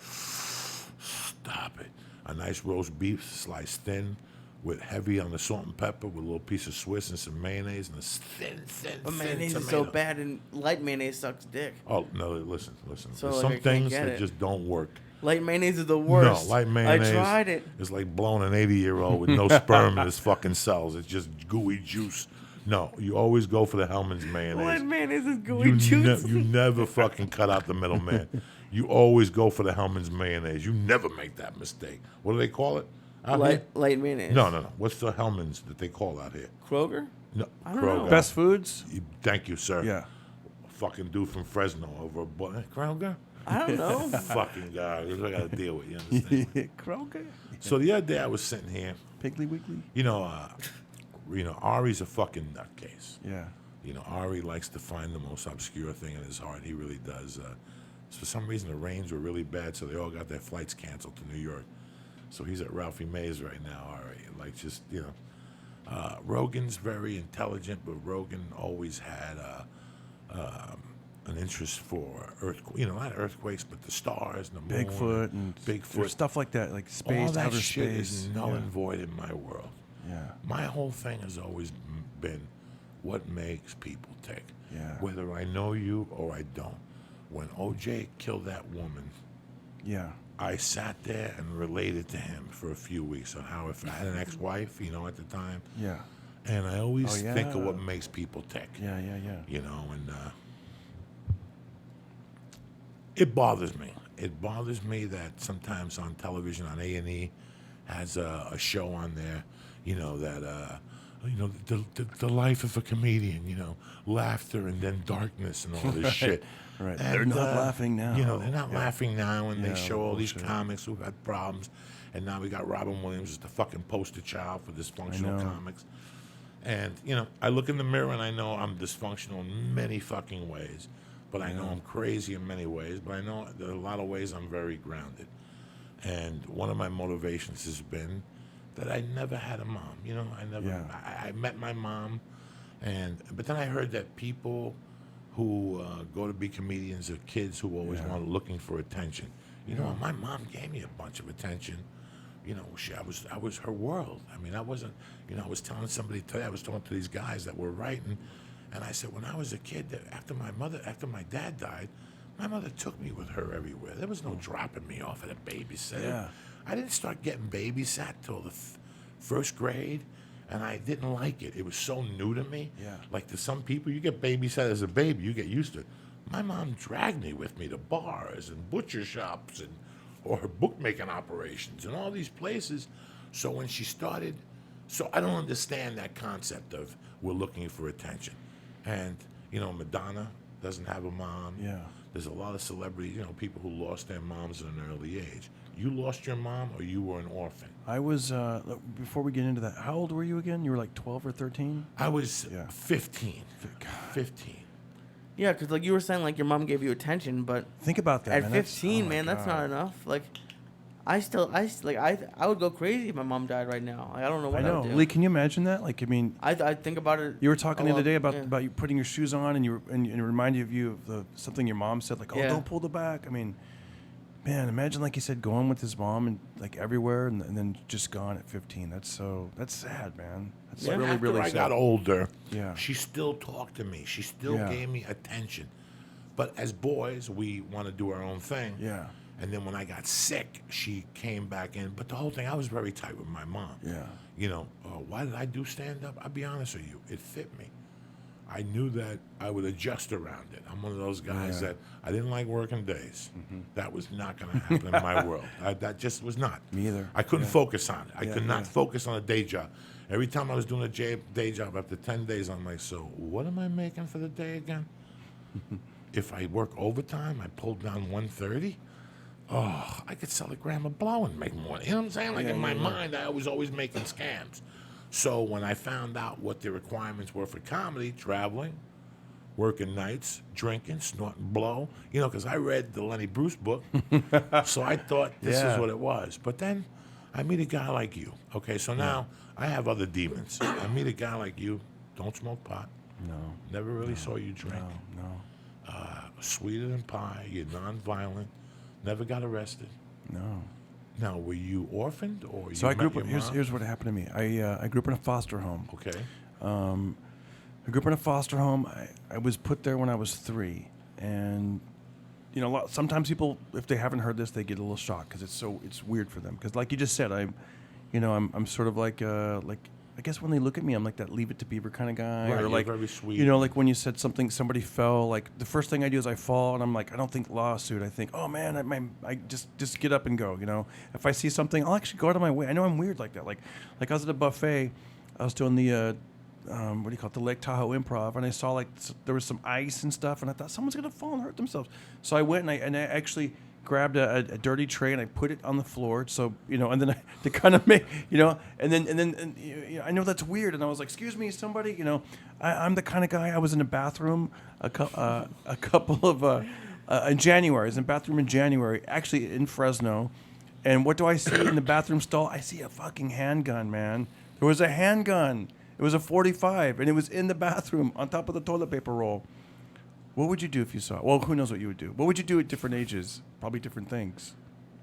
Stop it. A nice roast beef sliced thin with heavy on the salt and pepper with a little piece of Swiss and some mayonnaise and a thin But thin mayonnaise tomato. is so bad, and light mayonnaise sucks dick. Oh, no, listen. So, There's like, I some can't things get that it. just don't work. Light mayonnaise is the worst. No, light mayonnaise. I tried it. It's like blowing an 80-year-old with no sperm in his fucking cells. It's just gooey juice. No, you always go for the Hellman's mayonnaise. Light mayonnaise is gooey juice. You never fucking cut out the middleman. You always go for the Hellman's mayonnaise. You never make that mistake. What do they call it out here? Light mayonnaise. No. What's the Hellman's that they call out here? Kroger? No, I don't know. Best Foods? Thank you, sir. Yeah. Fucking dude from Fresno over a Kroger. I don't know. Fucking guy. That's what I got to deal with. You understand? Kroger? So the other day I was sitting here. Piggly Wiggly? You know, Ari's a fucking nutcase. Yeah. You know, Ari likes to find the most obscure thing in his heart. He really does. For some reason, the rains were really bad, so they all got their flights canceled to New York. So he's at Ralphie Mays right now, Ari. Like, just, you know. Rogan's very intelligent, but Rogan always had an interest for not earthquakes, but the stars, and the moon, Bigfoot and Bigfoot, stuff like that, like space, all that outer shit space. is null and void in my world. Yeah. My whole thing has always been what makes people tick. Yeah. Whether I know you or I don't. When OJ killed that woman, Yeah. I sat there and related to him for a few weeks on how if I had an ex-wife, at the time, Yeah. and I always Oh, think of yeah. what makes people tick. Yeah. And it bothers me. It bothers me that sometimes on television, on A&E, has a show on there, the life of a comedian, laughter and then darkness and all this shit. Right. And, They're not laughing now. They're not laughing now, and they Yeah, show all these bullshit. comics who've had problems, and now we got Robin Williams as the fucking poster child for dysfunctional know. comics. And, I look in the mirror and I know I'm dysfunctional in many fucking ways, but I know I'm crazy in many ways, but I know there are a lot of ways I'm very grounded. And one of my motivations has been that I never had a mom. I met my mom, but then I heard that people who go to be comedians are kids who always want looking for attention. My mom gave me a bunch of attention. I was her world. I mean, I wasn't. I was telling somebody today. I was talking to these guys that were writing, and I said when I was a kid, that after my dad died, my mother took me with her everywhere. There was no dropping me off at a babysitter. Yeah. I didn't start getting babysat till the first grade, and I didn't like it. It was so new to me. Yeah. Like to some people, you get babysat as a baby, you get used to it. My mom dragged me with me to bars and butcher shops or her bookmaking operations and all these places. So when she started, I don't understand that concept of we're looking for attention. And, Madonna doesn't have a mom. Yeah. There's a lot of celebrities, people who lost their moms at an early age. You lost your mom or you were an orphan? I was, before we get into that, how old were you again? You were like 12 or 13? I was Yeah. 15. God. 15. Yeah, because like you were saying, like your mom gave you attention, but Think about that, at man. 15, oh my man, that's not God. enough. Like, I would go crazy if my mom died right now. Like, I don't know what I know. I would do. Lee, can you imagine that? Like, I mean, I think about it. you were talking a the other lot, day about, yeah. about you putting your shoes on, and it reminded you of something your mom said, like, oh, Yeah. don't pull the back. I mean, man, imagine, like you said, going with his mom and like everywhere, and then just gone at 15. That's sad, man. That's Yeah. really, After really I sad. got older, Yeah. she still talked to me. She still Yeah. gave me attention. But as boys, we want to do our own thing. Yeah. And then when I got sick, she came back in. But the whole thing, I was very tight with my mom. Yeah. Why did I do stand-up? I'll be honest with you. It fit me. I knew that I would adjust around it. I'm one of those guys Yeah. that I didn't like working days. That was not going to happen in my world. That just was not. Me either. I couldn't focus on it. I Yeah, could not yeah. focus on a day job. Every time I was doing a day job, after 10 days, I'm like, so what am I making for the day again? If I work overtime, I pulled down 130. I could sell a gram of blow and make more. You know what I'm saying? Like in my mind, I was always making scams. So when I found out what the requirements were for comedy, traveling, working nights, drinking, snorting blow, because I read the Lenny Bruce book, so I thought this is what it was. But then I meet a guy like you. Okay, so now I have other demons. I meet a guy like you, don't smoke pot. No. Never really saw you drink. No. Sweeter than pie, you're nonviolent, never got arrested. No. Now, were you orphaned or you So I grew up. met your mom? Here's what happened to me. I grew up in a foster home. Okay. I grew up in a foster home. I was put there when I was 3, and sometimes people, if they haven't heard this, they get a little shocked because it's weird for them. Because like you just said, I'm sort of like I guess when they look at me, I'm like that Leave It to Beaver kind of guy, Right, or you're like very sweet. like when you said somebody fell. Like the first thing I do is I fall, and I'm like, I don't think lawsuit. I think, oh man, I just get up and go. If I see something, I'll actually go out of my way. I know I'm weird like that. Like I was at a buffet, I was doing the what do you call it, the Lake Tahoe Improv, and I saw there was some ice and stuff, and I thought someone's gonna fall and hurt themselves. So I went and I actually grabbed a dirty tray and I put it on the floor. So and then to kind of make and then I know that's weird, and I was like, excuse me, somebody, I'm the kind of guy. I was in a bathroom a couple of in January. I was in a bathroom in January, actually in Fresno, and what do I see in the bathroom stall? I see a fucking handgun, man. There was a handgun. It was a .45, and it was in the bathroom on top of the toilet paper roll. What would you do if you saw it? Well, who knows what you would do? What would you do at different ages? Probably different things,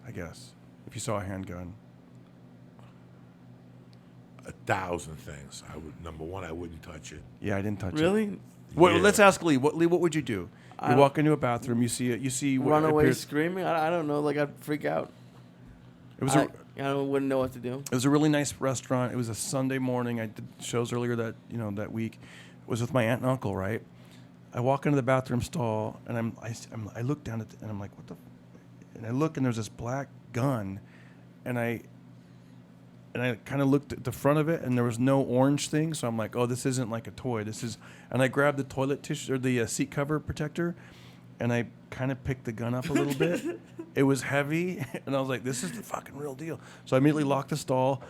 I guess, if you saw a handgun. 1,000 things. Number one, I wouldn't touch it. Yeah, I didn't touch it. Really? Well, Yeah. let's ask Lee. What would you do? You walk into a bathroom, you see what Run away appears- screaming? I don't know. Like, I'd freak out. It was I wouldn't know what to do. It was a really nice restaurant. It was a Sunday morning. I did shows earlier that week. It was with my aunt and uncle, right? I walk into the bathroom stall, and I look down at and I'm like, what the? And I look, and there's this black gun, and I kind of looked at the front of it, and there was no orange thing. So I'm like, oh, this isn't like a toy. This is. And I grabbed the toilet tissue or the seat cover protector, and I kind of picked the gun up a little bit. It was heavy, and I was like, this is the fucking real deal. So I immediately locked the stall.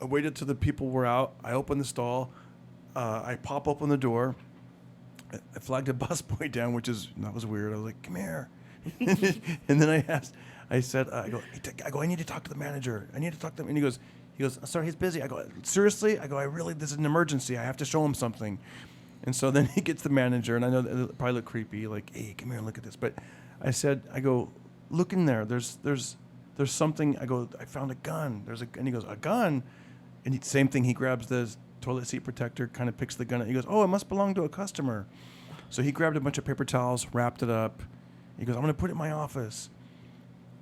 I waited till the people were out. I opened the stall. I pop open the door. I flagged a busboy down, that was weird. I was like, come here. And then I said, I go, I need to talk to the manager. I need to talk to him. And he goes, sorry, he's busy. I go, seriously? I go, this is an emergency. I have to show him something. And so then he gets the manager, and I know that it'll probably look creepy, like, hey, come here and look at this. But I go, look in there. There's something. I go, I found a gun. And he goes, a gun? And same thing. He grabs the toilet seat protector, kind of picks the gun. He goes, oh, it must belong to a customer. So he grabbed a bunch of paper towels, wrapped it up. He goes, I'm going to put it in my office.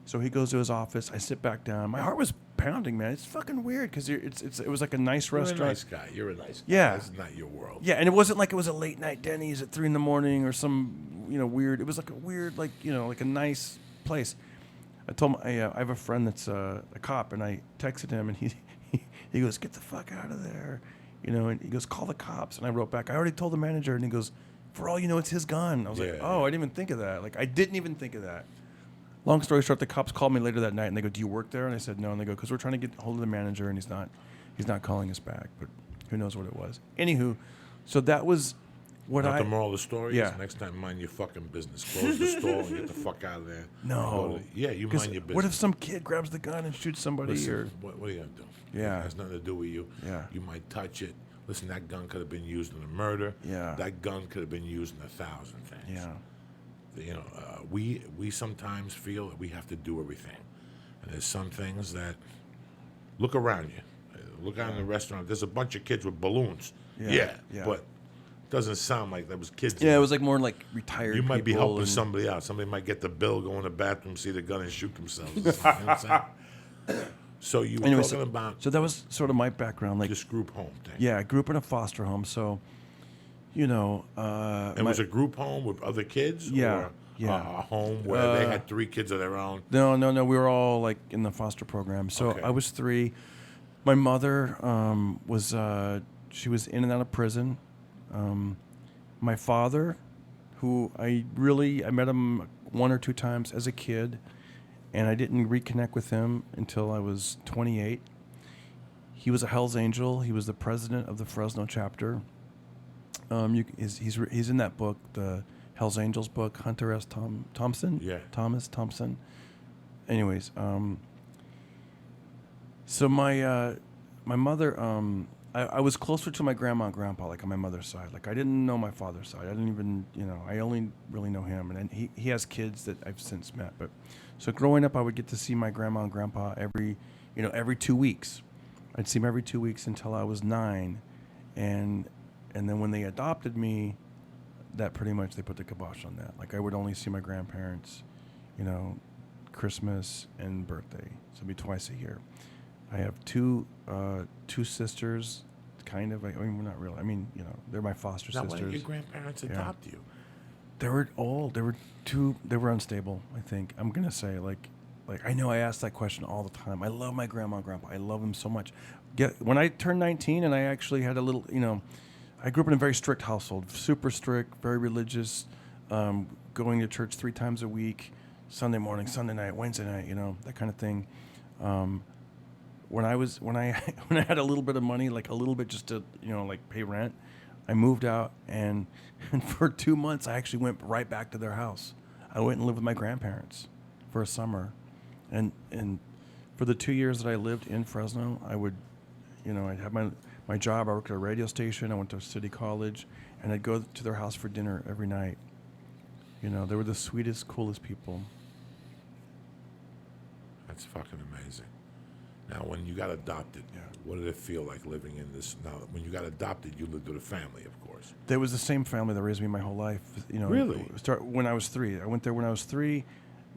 So he goes to his office. I sit back down. My heart was pounding, man. It's fucking weird because it was like a nice restaurant. You're a nice guy. You're a nice guy. Yeah. This is not your world. Yeah, and it wasn't like it was a late night Denny's at 3 a.m. or some weird. It was like a weird like a nice place. I told him I have a friend that's a cop, and I texted him, and he goes, get the fuck out of there, and he goes, call the cops. And I wrote back, I already told the manager, and he goes, for all you know, it's his gun. I was like, oh, I didn't even think of that. Like, I didn't even think of that. Long story short, the cops called me later that night, and they go, do you work there? And I said, no. And they go, because we're trying to get hold of the manager, and he's not calling us back. But who knows what it was. Anywho, so that was what Not the moral of the story Yeah. is next time, mind your fucking business. Close the store and get the fuck out of there. No. You mind your business. What if some kid grabs the gun and shoots somebody? Listen, what are you going to do? Yeah. It has nothing to do with you. Yeah. You might touch it. Listen, that gun could have been used in a murder. Yeah. That gun could have been used in 1,000 things. Yeah. We sometimes feel that we have to do everything. And there's some things that, look around you. Look out in the restaurant. There's a bunch of kids with balloons. Yeah. But it doesn't sound like there was kids. Yeah, it was like more like retired You might be people helping and- somebody out. Somebody might get the bill, go in the bathroom, see the gun, and shoot themselves. You know what I'm saying? So you were talking about So that was sort of my background. Like, this group home thing. yeah, I grew up in a foster home. So, And was it a group home with other kids? Yeah, Or yeah. a home where they had 3 kids of their own? No. We were all like in the foster program. So Okay. I was 3. My mother she was in and out of prison. My father, who I met him 1 or 2 times as a kid, and I didn't reconnect with him until I was 28. He was a Hell's Angel. He was the president of the Fresno chapter. He's in that book, the Hell's Angels book, Hunter S. Thompson. Yeah. Thomas Thompson. Anyways, so my mother, I was closer to my grandma and grandpa, like on my mother's side. Like I didn't know my father's side. I didn't even, I only really know him. And then he has kids that I've since met. But so growing up, I would get to see my grandma and grandpa every 2 weeks. I'd see them every 2 weeks until I was 9, and then when they adopted me, that pretty much they put the kibosh on that. Like I would only see my grandparents, Christmas and birthday, so it'd be twice a year. I have two sisters, kind of. I mean, we're not really. I mean, they're my foster Now, sisters. when did your grandparents adopt you? They were old. They were unstable, I think. I'm gonna say like I know I ask that question all the time. I love my grandma and grandpa. I love them so much. When I turned 19 and I actually had a little, I grew up in a very strict household, super strict, very religious, going to church 3 times a week, Sunday morning, Sunday night, Wednesday night, that kind of thing. When I had a little bit of money, like a little bit just to, like pay rent, I moved out and for 2 months I actually went right back to their house. I went and lived with my grandparents for a summer. And for the 2 years that I lived in Fresno, I would, I'd have my job. I worked at a radio station. I went to City College, and I'd go to their house for dinner every night. They were the sweetest, coolest people. That's fucking amazing. Now, when you got adopted, what did it feel like living in this? Now, when you got adopted, you lived with a family, of course. There was the same family that raised me my whole life. Really? When I was 3. I went there when I was 3.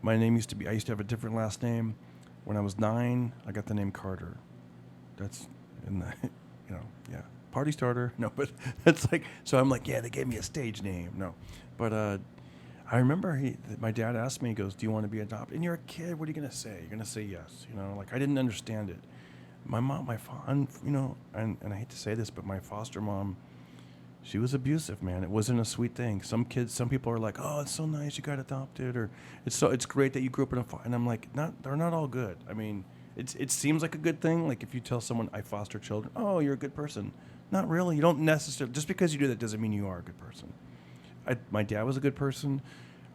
My name I used to have a different last name. When I was 9, I got the name Carter. That's in the, party starter. No, but that's like, so I'm like, yeah, they gave me a stage name. No, but I remember my dad asked me, he goes, do you want to be adopted? And you're a kid, what are you going to say? You're going to say yes. Like I didn't understand it. My mom, and I hate to say this, but my foster mom, she was abusive, man. It wasn't a sweet thing. Some people are like, oh, it's so nice you got adopted, or it's great that you grew up in and I'm like, they're not all good. I mean, it seems like a good thing. Like if you tell someone I foster children, oh, you're a good person. Not really. You don't necessarily, just because you do that doesn't mean you are a good person. My dad was a good person.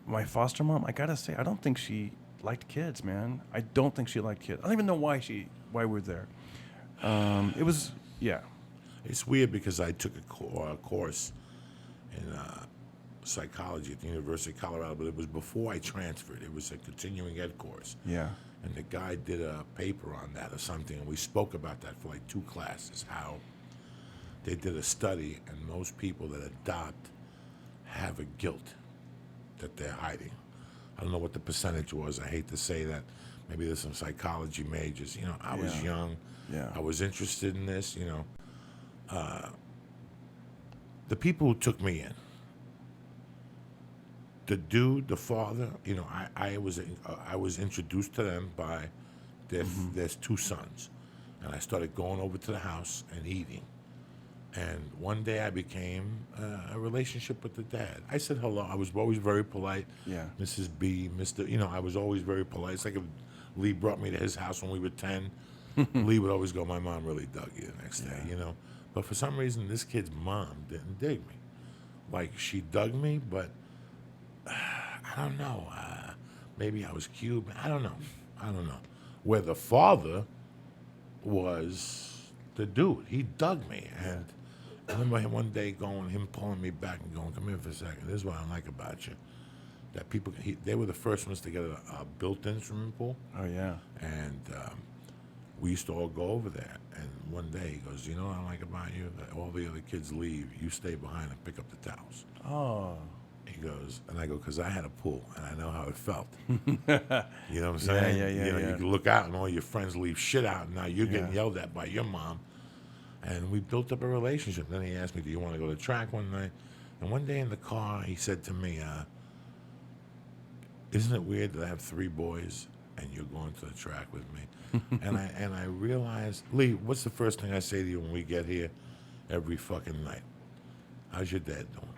My foster mom, I gotta say, I don't think she liked kids, man. I don't think she liked kids. I don't even know why we're there. It was, yeah. It's weird because I took a course in psychology at the University of Colorado, but it was before I transferred. It was a continuing ed course. Yeah. And the guy did a paper on that or something, and we spoke about that for like 2 classes, how they did a study, and most people that adopt have a guilt that they're hiding. I don't know what the percentage was. I hate to say that. Maybe there's some psychology majors. I was young. Yeah. I was interested in this, the people who took me in, the father, I was introduced to them by their 2 sons, and I started going over to the house and eating. And one day I became a relationship with the dad. I said hello. I was always very polite. Yeah. Mrs. B, Mr. I was always very polite. It's like if Lee brought me to his house when we were 10. Lee would always go, my mom really dug you the next day, But for some reason, this kid's mom didn't dig me. Like, she dug me, but I don't know. Maybe I was Cuban. I don't know. Where the father was the dude. He dug me. And I remember him one day him pulling me back and going, come here for a second. This is what I like about you. That they were the first ones to get a built-in swimming pool. Oh, yeah. And we used to all go over there. And one day he goes, you know what I like about you? That all the other kids leave. You stay behind and pick up the towels. Oh. He goes, and I go, because I had a pool, and I know how it felt. You know what I'm saying? Yeah. You can look out, and all your friends leave shit out, and now you're getting yelled at by your mom. And we built up a relationship. Then he asked me, do you want to go to the track one night? And one day in the car, he said to me, isn't it weird that I have 3 boys, and you're going to the track with me? and I realized, Lee, what's the first thing I say to you when we get here every fucking night? How's your dad doing?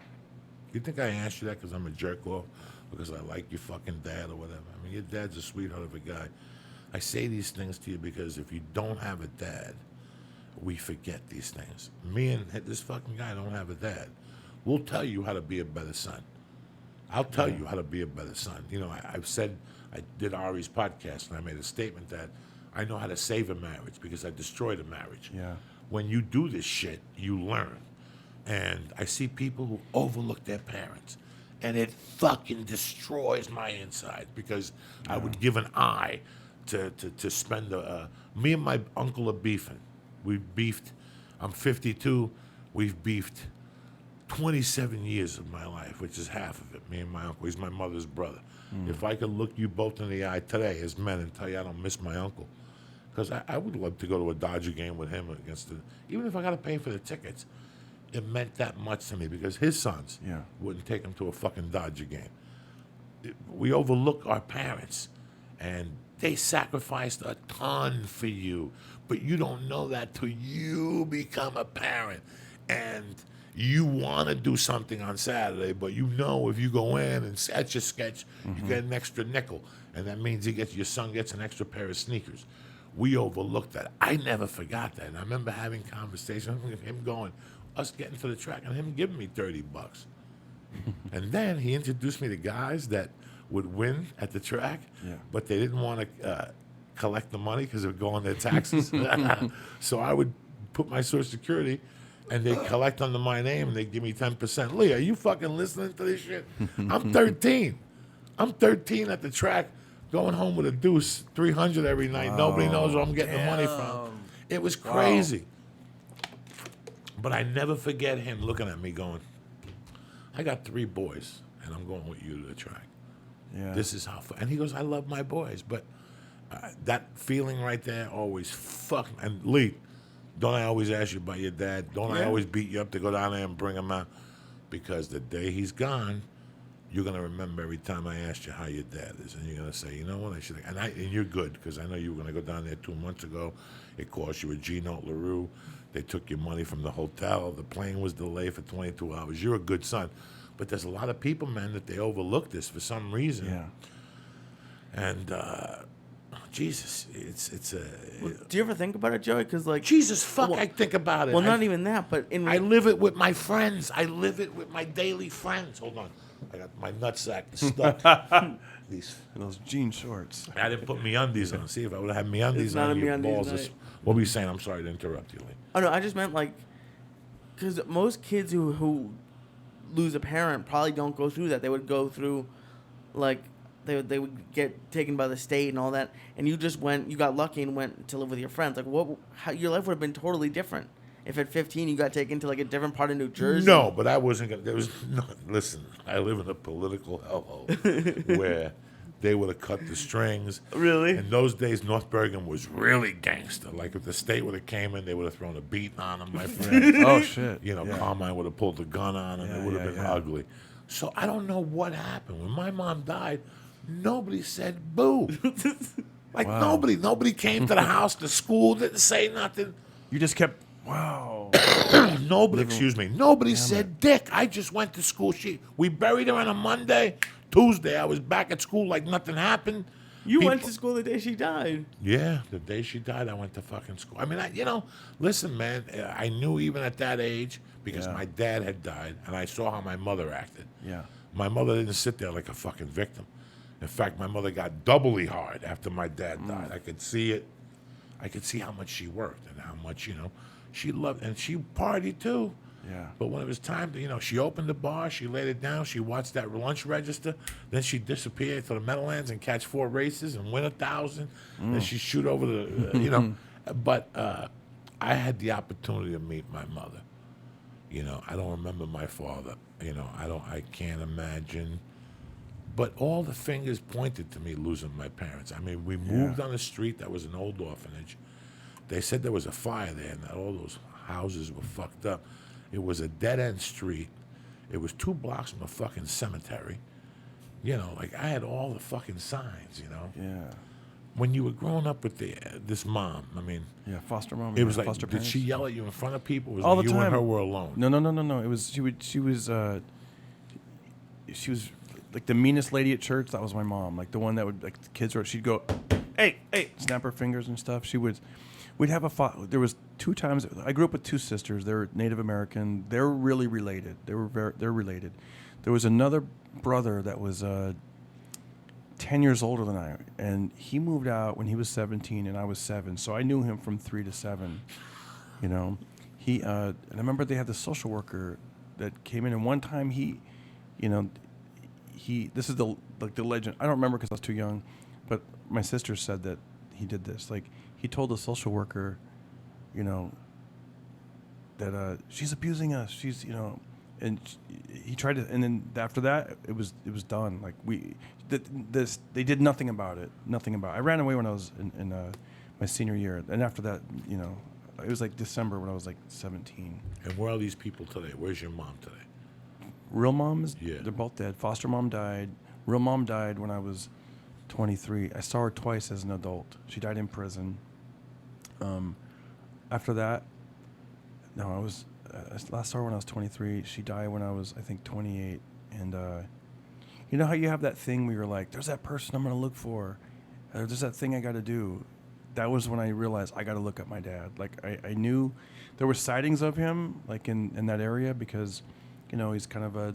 You think I asked you that because I'm a jerk off? because I like your fucking dad or whatever. I mean, your dad's a sweetheart of a guy. I say these things to you because if you don't have a dad, we forget these things. Me and this fucking guy don't have a dad. We'll tell you how to be a better son. I'll tell you how to be a better son. You know, I've said, I did Ari's podcast, and I made a statement that I know how to save a marriage because I destroyed a marriage. Yeah. When you do this shit, you learn. And I see people who overlook their parents, and it fucking destroys my inside because I would give an eye to spend me and my uncle are beefing. We beefed. I'm 52. We've beefed 27 years of my life, which is half of it. Me and my uncle. He's my mother's brother. If I could look you both in the eye today as men and tell you I don't miss my uncle, because I would love to go to a Dodger game with him against even if I got to pay for the tickets. It meant that much to me because his sons wouldn't take him to a fucking Dodger game. We overlook our parents, and they sacrificed a ton for you, but you don't know that till you become a parent, and you want to do something on Saturday, but you know if you go in and set your sketch, you get an extra nickel, and that means your son gets an extra pair of sneakers. We overlooked that. I never forgot that, and I remember having conversations with him going, us getting to the track, and him giving me $30. And then he introduced me to guys that would win at the track, but they didn't want to collect the money because it would go on their taxes. So I would put my Social Security, and they'd collect under my name, and they'd give me 10%. Lee, are you fucking listening to this shit? I'm 13. I'm 13 at the track, going home with a deuce, 300 every night. Nobody knows where I'm getting the money from. It was crazy. But I never forget him looking at me going, I got 3 boys, and I'm going with you to the track. Yeah. This is how and he goes, I love my boys. But that feeling right there always and Lee, don't I always ask you about your dad? Don't I always beat you up to go down there and bring him out? Because the day he's gone, you're going to remember every time I asked you how your dad is. And you're going to say, you know what, I should have. And you're good, because I know you were going to go down there 2 months ago. It cost you a G-Note LaRue. They took your money from the hotel. The plane was delayed for 22 hours. You're a good son. But there's a lot of people, man, that they overlook this for some reason. Yeah. And, Jesus, it's a... Well, do you ever think about it, Joey? Because, like... Jesus, fuck, I think about it. Well, not even that, but in... I live it with my friends. I live it with my daily friends. Hold on. I got my nutsack stuck. Those jean shorts. I didn't put MeUndies on. See, if I would have had MeUndies on, your balls. What were you saying? I'm sorry to interrupt you, Lee. Oh, no, I just meant, like... Because most kids who lose a parent probably don't go through that. They would go through, like... They would get taken by the state and all that, and you got lucky and went to live with your friends. Like, how your life would have been totally different if at 15 you got taken to like a different part of New Jersey. No, but I wasn't gonna. There was no. Listen, I live in a political hellhole where they would have cut the strings. Really? In those days, North Bergen was really gangster. Like if the state would have came in, they would have thrown a beat on them. My friend. Oh shit! You know, Carmine would have pulled the gun on him. It would have been ugly. So I don't know what happened when my mom died. Nobody said boo. Like nobody came to the house. The school didn't say nothing. You just kept wow. Nobody said dick. I just went to school. We buried her on a Monday. Tuesday, I was back at school like nothing happened. You went to school the day she died. Yeah, the day she died, I went to fucking school. I mean, listen, man, I knew even at that age because my dad had died, and I saw how my mother acted. Yeah. My mother didn't sit there like a fucking victim. In fact, my mother got doubly hard after my dad died. I could see it. I could see how much she worked and how much, she loved, and she partied too. Yeah. But when it was time to, she opened the bar, she laid it down, she watched that lunch register, then she'd disappear to the Meadowlands and catch 4 races and win 1,000. Then she'd shoot over the, But I had the opportunity to meet my mother. I don't remember my father. I can't imagine. But all the fingers pointed to me losing my parents. I mean, we moved on a street that was an old orphanage. They said there was a fire there and that all those houses were fucked up. It was a dead-end street. It was 2 blocks from a fucking cemetery. I had all the fucking signs, Yeah. When you were growing up with this mom, I mean... Yeah, foster mom. It was like, foster did parents. she yell at you in front of people? Was all it the you time. and her were alone? No. It was she was the meanest lady at church, that was my mom. Like the one that would, like the kids were, she'd go, hey, snap her fingers and stuff. We'd have there was 2 times, I grew up with 2 sisters. They were Native American. They're really related. They're related. There was another brother that was 10 years older than I, and he moved out when he was 17 and I was 7. So I knew him from 3 to 7, you know. And I remember they had the social worker that came in, and one time this is the legend. I don't remember because I was too young, but my sister said that he did this. Like, he told the social worker, you know, that she's abusing us. She's, you know, and he tried to, and then after that, it was done. Like they did nothing about it. I ran away when I was in my senior year, and after that, you know, it was like December when I was like 17. And where are these people today? Where's your mom today? Real mom Yeah. They're both dead. Foster mom died. Real mom died when I was 23. I saw her twice as an adult. She died in prison. After that, no, I last saw her when I was 23. She died when I was, I think, 28. And you know how you have that thing where you're like, there's that person I'm going to look for. There's that thing I got to do. That was when I realized I got to look at my dad. Like, I knew there were sightings of him, like in that area, because, you know, he's kind of a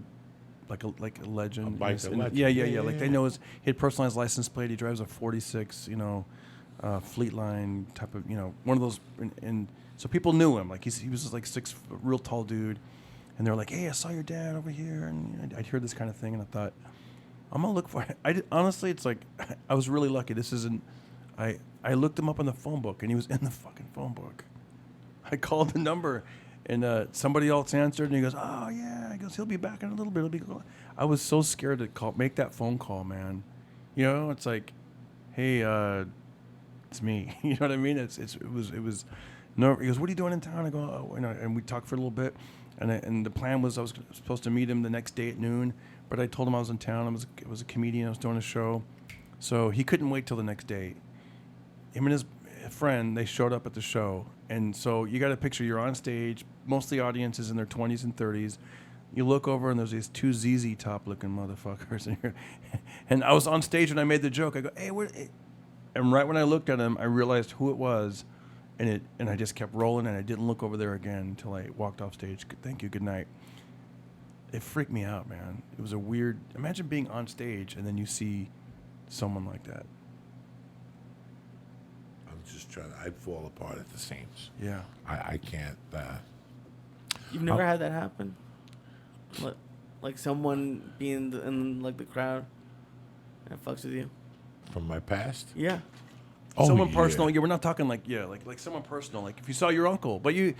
legend. A biker legend. Yeah. Like, they know he had personalized license plate. He drives a 46, you know, Fleetline type of, you know, one of those. And so people knew him. Like, he was just like 6, real tall dude. And they were like, hey, I saw your dad over here. And you know, I'd hear this kind of thing. And I thought, I'm going to look for it. Honestly, it's like, I was really lucky. This isn't, I looked him up in the phone book, and he was in the fucking phone book. I called the number, and somebody else answered, and he goes, oh, yeah. He goes, he'll be back in a little bit. I was so scared to make that phone call, man. You know, it's like, hey, it's me. You know what I mean? It was. No, he goes, what are you doing in town? I go, oh, you know, and we talked for a little bit, and the plan was I was supposed to meet him the next day at noon, but I told him I was in town. I was a comedian. I was doing a show, so he couldn't wait till the next day. Him and his friend, they showed up at the show, and so you got to picture you're on stage. Most of the audience is in their 20s and 30s. You look over, and there's these 2 ZZ Top-looking motherfuckers in here. And I was on stage, and I made the joke. I go, hey, and right when I looked at him, I realized who it was, and I just kept rolling, and I didn't look over there again until I walked off stage. Thank you, good night. It freaked me out, man. It was a weird. Imagine being on stage, and then you see someone like that. I'd fall apart at the seams. Yeah. I can't. You've never had that happen? Like someone being in like the crowd that fucks with you? From my past? Yeah. Oh, Someone personal. yeah. Yeah, we're not talking like someone personal. Like if you saw your uncle, but you've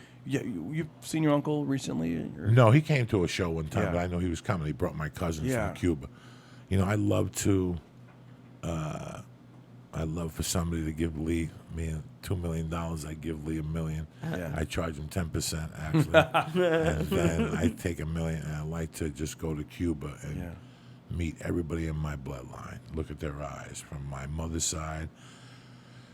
seen your uncle recently? Or? No, he came to a show one time, Yeah. but I know he was coming. He brought my cousin Yeah. from Cuba. You know, I love for somebody to give me $2 million. I give Lee $1 million. Yeah. I charge him 10% actually, and then I take $1 million. And I like to just go to Cuba and meet everybody in my bloodline. Look at their eyes from my mother's side,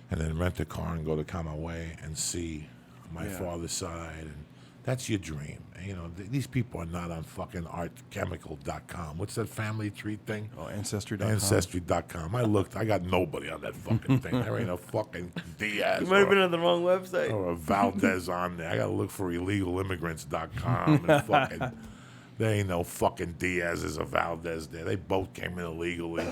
and then rent a car and go to Camagüey and see my father's side, and that's your dream. You know, these people are not on fucking artchemical.com. What's that family tree thing? Oh, Ancestry.com. Ancestry.com. I got nobody on that fucking thing. There ain't a fucking Diaz. You might have been on the wrong website. Or a Valdez on there. I gotta look for illegalimmigrants.com and fucking. There ain't no fucking Diaz's or Valdez there. They both came in illegally.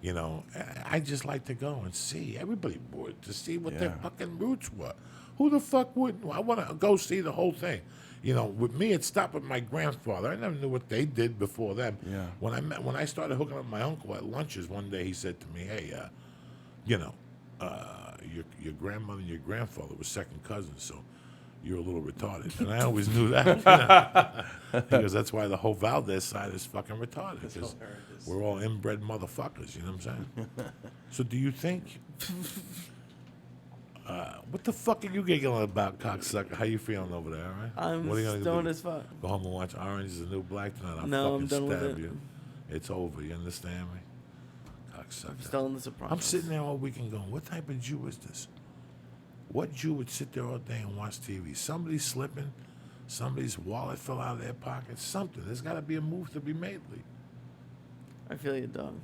You know, I just like to go and see. Everybody would, to see what their fucking roots were. Who the fuck wouldn't? I want to go see the whole thing. You know, with me, it stopped with my grandfather. I never knew what they did before them. Yeah. When I started hooking up with my uncle at lunches one day, he said to me, "Hey, you know, your grandmother and your grandfather were second cousins, so you're a little retarded." And I always knew that because that's why the whole Valdez side is fucking retarded. Because we're all inbred motherfuckers. You know what I'm saying? So, do you think? What the fuck are you giggling about, cocksucker? How you feeling over there, all right? I'm what are you gonna stoned do? as fuck. Go home and watch Orange is the New Black tonight? I'll No, fucking I'm done with stab it. you. It's over. You understand me? Cocksucker. Still in the Sopranos. I'm sitting there all weekend going, what type of Jew is this? What Jew would sit there all day and watch TV? Somebody's slipping. Somebody's wallet fell out of their pocket. Something. There's got to be a move to be made, Lee. I feel you, dog.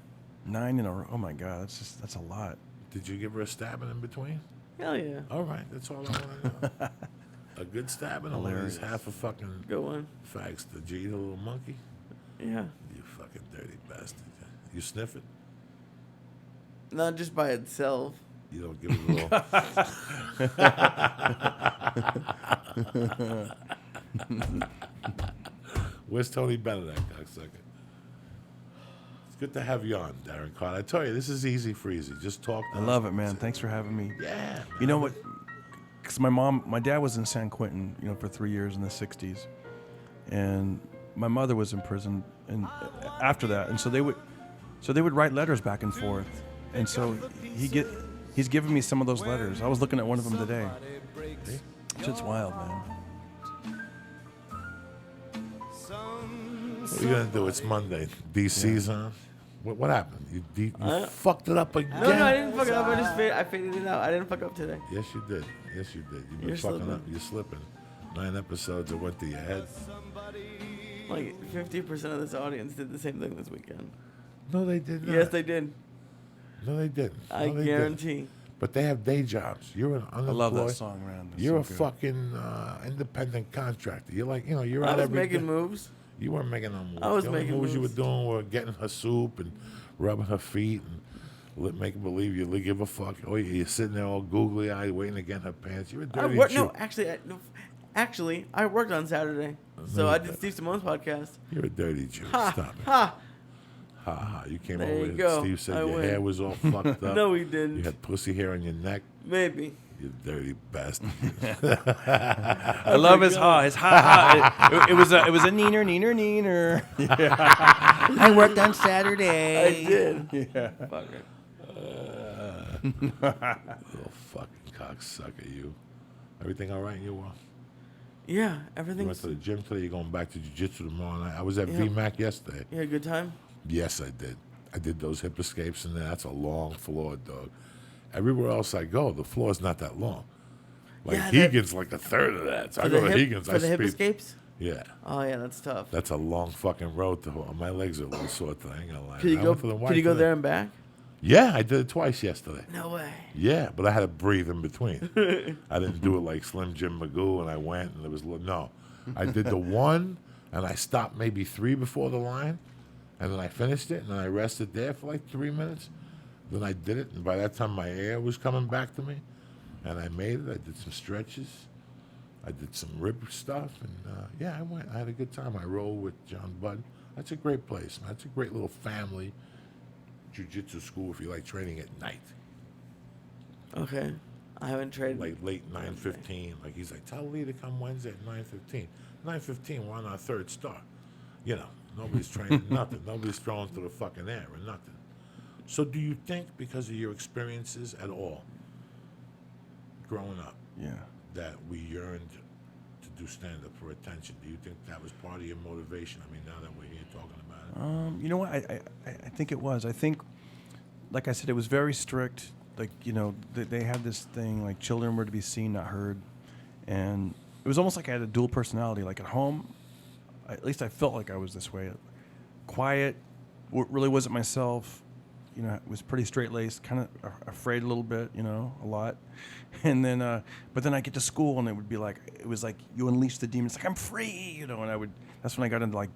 9 in a row. Oh my God, that's a lot. Did you give her a stabbing in between? Hell yeah. All right, that's all I want to know. A good stabbing, or one of these Hilarious. half a fucking Go on. fags. Did you eat a little monkey? Yeah. You fucking dirty bastard. You sniff it? Not just by itself. You don't give it a little. Where's Tony Bennett, that cocksucker? It's good to have you on, Darren Carter. I tell you, this is easy freezy. Just talk. I love it, man. Thanks for having me. Yeah. You know what? Because my dad was in San Quentin, for 3 years in the '60s, and my mother was in prison, and after that, and so they would write letters back and forth, and so he's given me some of those letters. I was looking at one of them today. Shit's wild, man. What are you gonna do? It's Monday. DC's on. What happened? You fucked it up again. No, I didn't fuck it up. I faded it out. I didn't fuck up today. Yes, you did. Yes, you did. You've been You're fucking slipping. up. You're slipping. 9 episodes that went to your head. Like 50% of this audience did the same thing this weekend. No, they did not. Yes, they did. No, they didn't. I No, they guarantee. didn't. But they have day jobs. You're an I unemployed. love that song, man. It's You're so a good. fucking independent contractor. You're like, you're I out was every making day. moves. You weren't making no moves. I was the only making moves you were moves. doing were getting her soup and rubbing her feet and making believe you give a fuck. Oh, you're sitting there all googly eyed waiting to get in her pants. You're a dirty Jew. No, actually, I worked on Saturday, so I did Steve Simone's podcast. You're a dirty Jew. Ha Stop it. ha. Ha ha. You came There over you and go. Steve said I your win. hair was all fucked up. No, he didn't. You had pussy hair on your neck. Maybe. You dirty bastard. I love his ha. His ha. It was a neener. Yeah. I worked on Saturday. I did. Yeah. Fuck it. Little fucking cocksucker, you. Everything all right in your world? Yeah, You went everything's. to the gym today. You're going back to jiu-jitsu tomorrow night. I was at Yeah. VMAC yesterday. You had a good time? Yes, I did. I did those hip escapes in there. That's a long floor, dog. Everywhere else I go, the floor's not that long. Like Yeah, that- Hegan's like a third of that. So I go to Hegan's. For the hip speed. escapes? Yeah. Oh, yeah, that's tough. That's a long fucking road to hold. My legs are a little sore today. I ain't gonna lie. Could you I go, went for the white could you go today. there and back? Yeah, I did it twice yesterday. No way. Yeah, but I had to breathe in between. I didn't do it like Slim Jim Magoo, and I went, and there was no. I did the one, and I stopped maybe 3 before the line, and then I finished it, and then I rested there for like 3 minutes. Then I did it, and by that time my air was coming back to me, and I made it. I did some stretches. I did some rib stuff, and yeah, I went. I had a good time. I rolled with John Budd. That's a great place, man. That's a great little family jiu-jitsu school if you like training at night. Okay. I haven't traded. Like late 9:15. Like he's like, tell Lee to come Wednesday at 9:15. 9:15, we're on our third star. Nobody's training nothing. Nobody's throwing to the fucking air or nothing. So do you think because of your experiences at all, growing up, Yeah. that we yearned to do stand-up for attention? Do you think that was part of your motivation? I mean, now that we're here talking about it. You know what? I think it was. I think, like I said, it was very strict. Like, they had this thing, like children were to be seen, not heard. And it was almost like I had a dual personality. Like at home, at least I felt like I was this way. Quiet, really wasn't myself. Was pretty straight-laced, kind of afraid a little bit, a lot. And then, but then I get to school and it was like you unleash the demons. Like I'm free, and that's when I got into like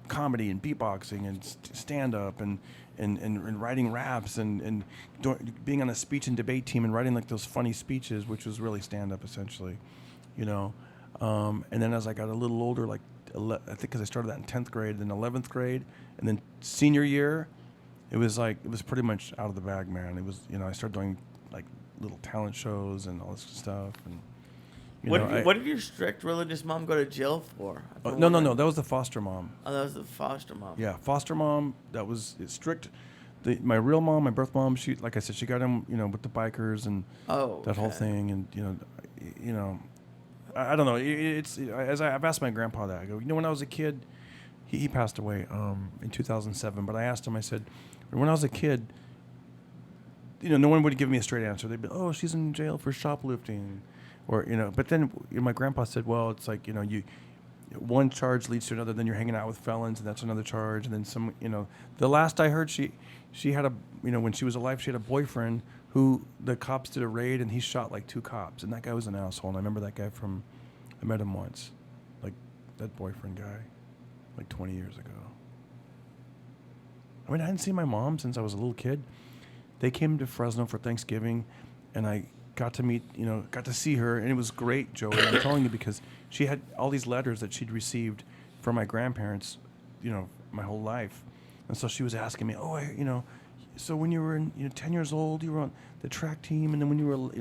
comedy and beatboxing and stand-up and writing raps and being on a speech and debate team and writing like those funny speeches, which was really stand-up essentially, And then as I got a little older, like I think because I started that in 10th grade, then 11th grade, and then senior year, it was pretty much out of the bag, man. It was, I started doing like little talent shows and all this stuff. And What did your strict religious mom go to jail for? No, that was the foster mom. Oh, that was the foster mom. Yeah, foster mom. That was strict. My real mom, my birth mom, she, like I said, she got him, with the bikers and that whole thing, and I don't know. I've asked my grandpa that. I go, when I was a kid, he passed away in 2007. But I asked him. I said, when I was a kid, no one would give me a straight answer. They'd be, oh, she's in jail for shoplifting, or But then my grandpa said, well, it's like one charge leads to another. Then you're hanging out with felons, and that's another charge. And then some, the last I heard, she had a, when she was alive, she had a boyfriend who the cops did a raid, and he shot like 2 cops, and that guy was an asshole. And I remember that guy I met him once, like that boyfriend guy, like 20 years ago. I mean, I hadn't seen my mom since I was a little kid. They came to Fresno for Thanksgiving, and I got to see her, and it was great, Joey. I'm telling you, because she had all these letters that she'd received from my grandparents, my whole life. And so she was asking me, so when you were 10 years old, you were on the track team, and then when you were,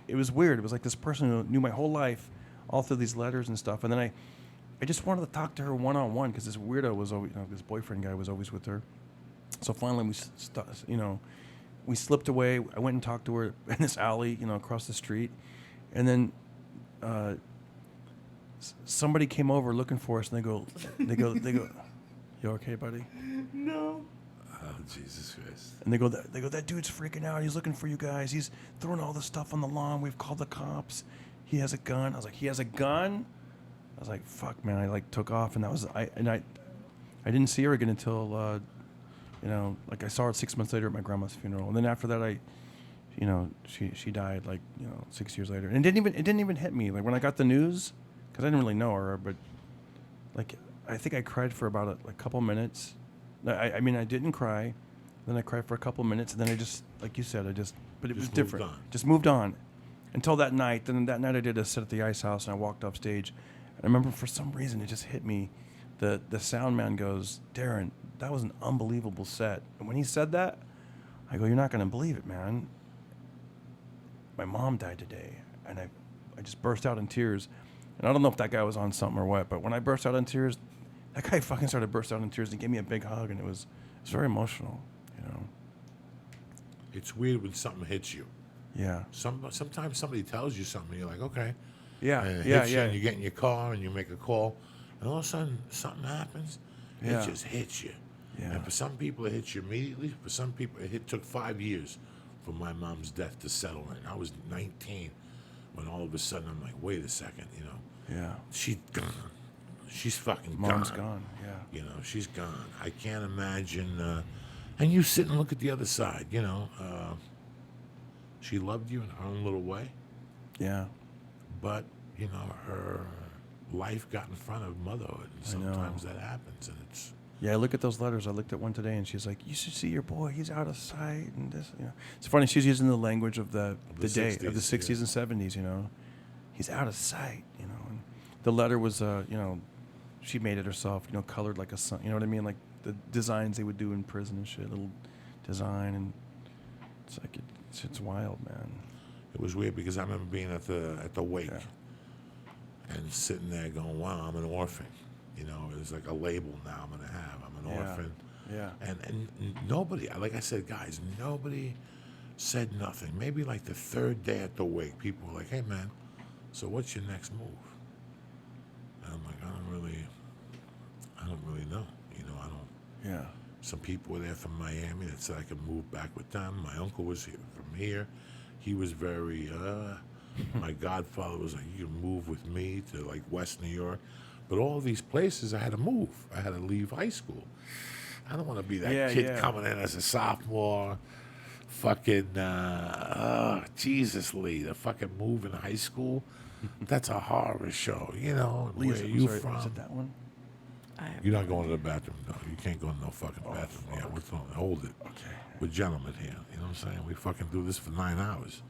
it was weird. It was like this person who knew my whole life, all through these letters and stuff. And then I just wanted to talk to her one-on-one, because this weirdo was always, this boyfriend guy was always with her. So finally we slipped away. I went and talked to her in this alley, across the street. And then somebody came over looking for us, and they go, you okay, buddy? No. Oh, Jesus Christ. And they go, that dude's freaking out. He's looking for you guys. He's throwing all the stuff on the lawn. We've called the cops. He has a gun. I was like, he has a gun? I was like, fuck, man. I took off, and I didn't see her again until, I saw her 6 months later at my grandma's funeral. And then after that, she died 6 years later. And it didn't even hit me. Like when I got the news, because I didn't really know her, but I think I cried for about a couple minutes. I mean, I didn't cry. Then I cried for a couple minutes, and then I just, like you said, but it was different. Just moved on. Until that night. Then that night I did a set at the Ice House, and I walked off stage. And I remember for some reason it just hit me. The sound man goes, Darren, that was an unbelievable set. And when he said that, I go, you're not going to believe it, man. My mom died today. And I just burst out in tears. And I don't know if that guy was on something or what, but when I burst out in tears, that guy fucking started to burst out in tears and gave me a big hug, and it was very emotional, It's weird when something hits you. Yeah. Sometimes somebody tells you something, you're like, okay. Yeah, And it yeah, hits you, yeah. and you get in your car, and you make a call, and all of a sudden, something happens. Yeah. It just hits you. Yeah. And for some people, it hits you immediately. For some people, it took 5 years for my mom's death to settle in. I was 19 when all of a sudden I'm like, wait a second, Yeah. she's gone. She's fucking Mom's gone. yeah. She's gone. I can't imagine. And you sit and look at the other side, She loved you in her own little way, Yeah. but, her life got in front of motherhood. And I know. sometimes that happens, and it's... Yeah, I look at those letters. I looked at one today, and she's like, you should see your boy. He's out of sight. And this, It's funny. She's using the language of the day, of the 60s and 70s, He's out of sight, And the letter was, she made it herself, colored like a sun. You know what I mean? Like the designs they would do in prison and shit, little design. And it's like, it's wild, man. It was weird because I remember being at the wake and sitting there going, wow, I'm an orphan. It's like a label now I'm going to have. I'm an orphan. Yeah. And nobody, like I said, guys, nobody said nothing. Maybe like the third day at the wake, people were like, hey, man, so what's your next move? And I'm like, I don't really know. I don't. Yeah. Some people were there from Miami that said I could move back with them. My uncle was here, from here. He was very, my godfather was like, you can move with me to like West New York. But all these places I had to move. I had to leave high school. I don't want to be that kid coming in as a sophomore. Fucking, Jesus, Lee, the fucking move in high school. That's a horror show, Lee, where you from? Is it that one? You're not going to the bathroom, no. You can't go to no fucking bathroom. Yeah, hold it. Okay. We're gentlemen here. You know what I'm saying? We fucking do this for 9 hours.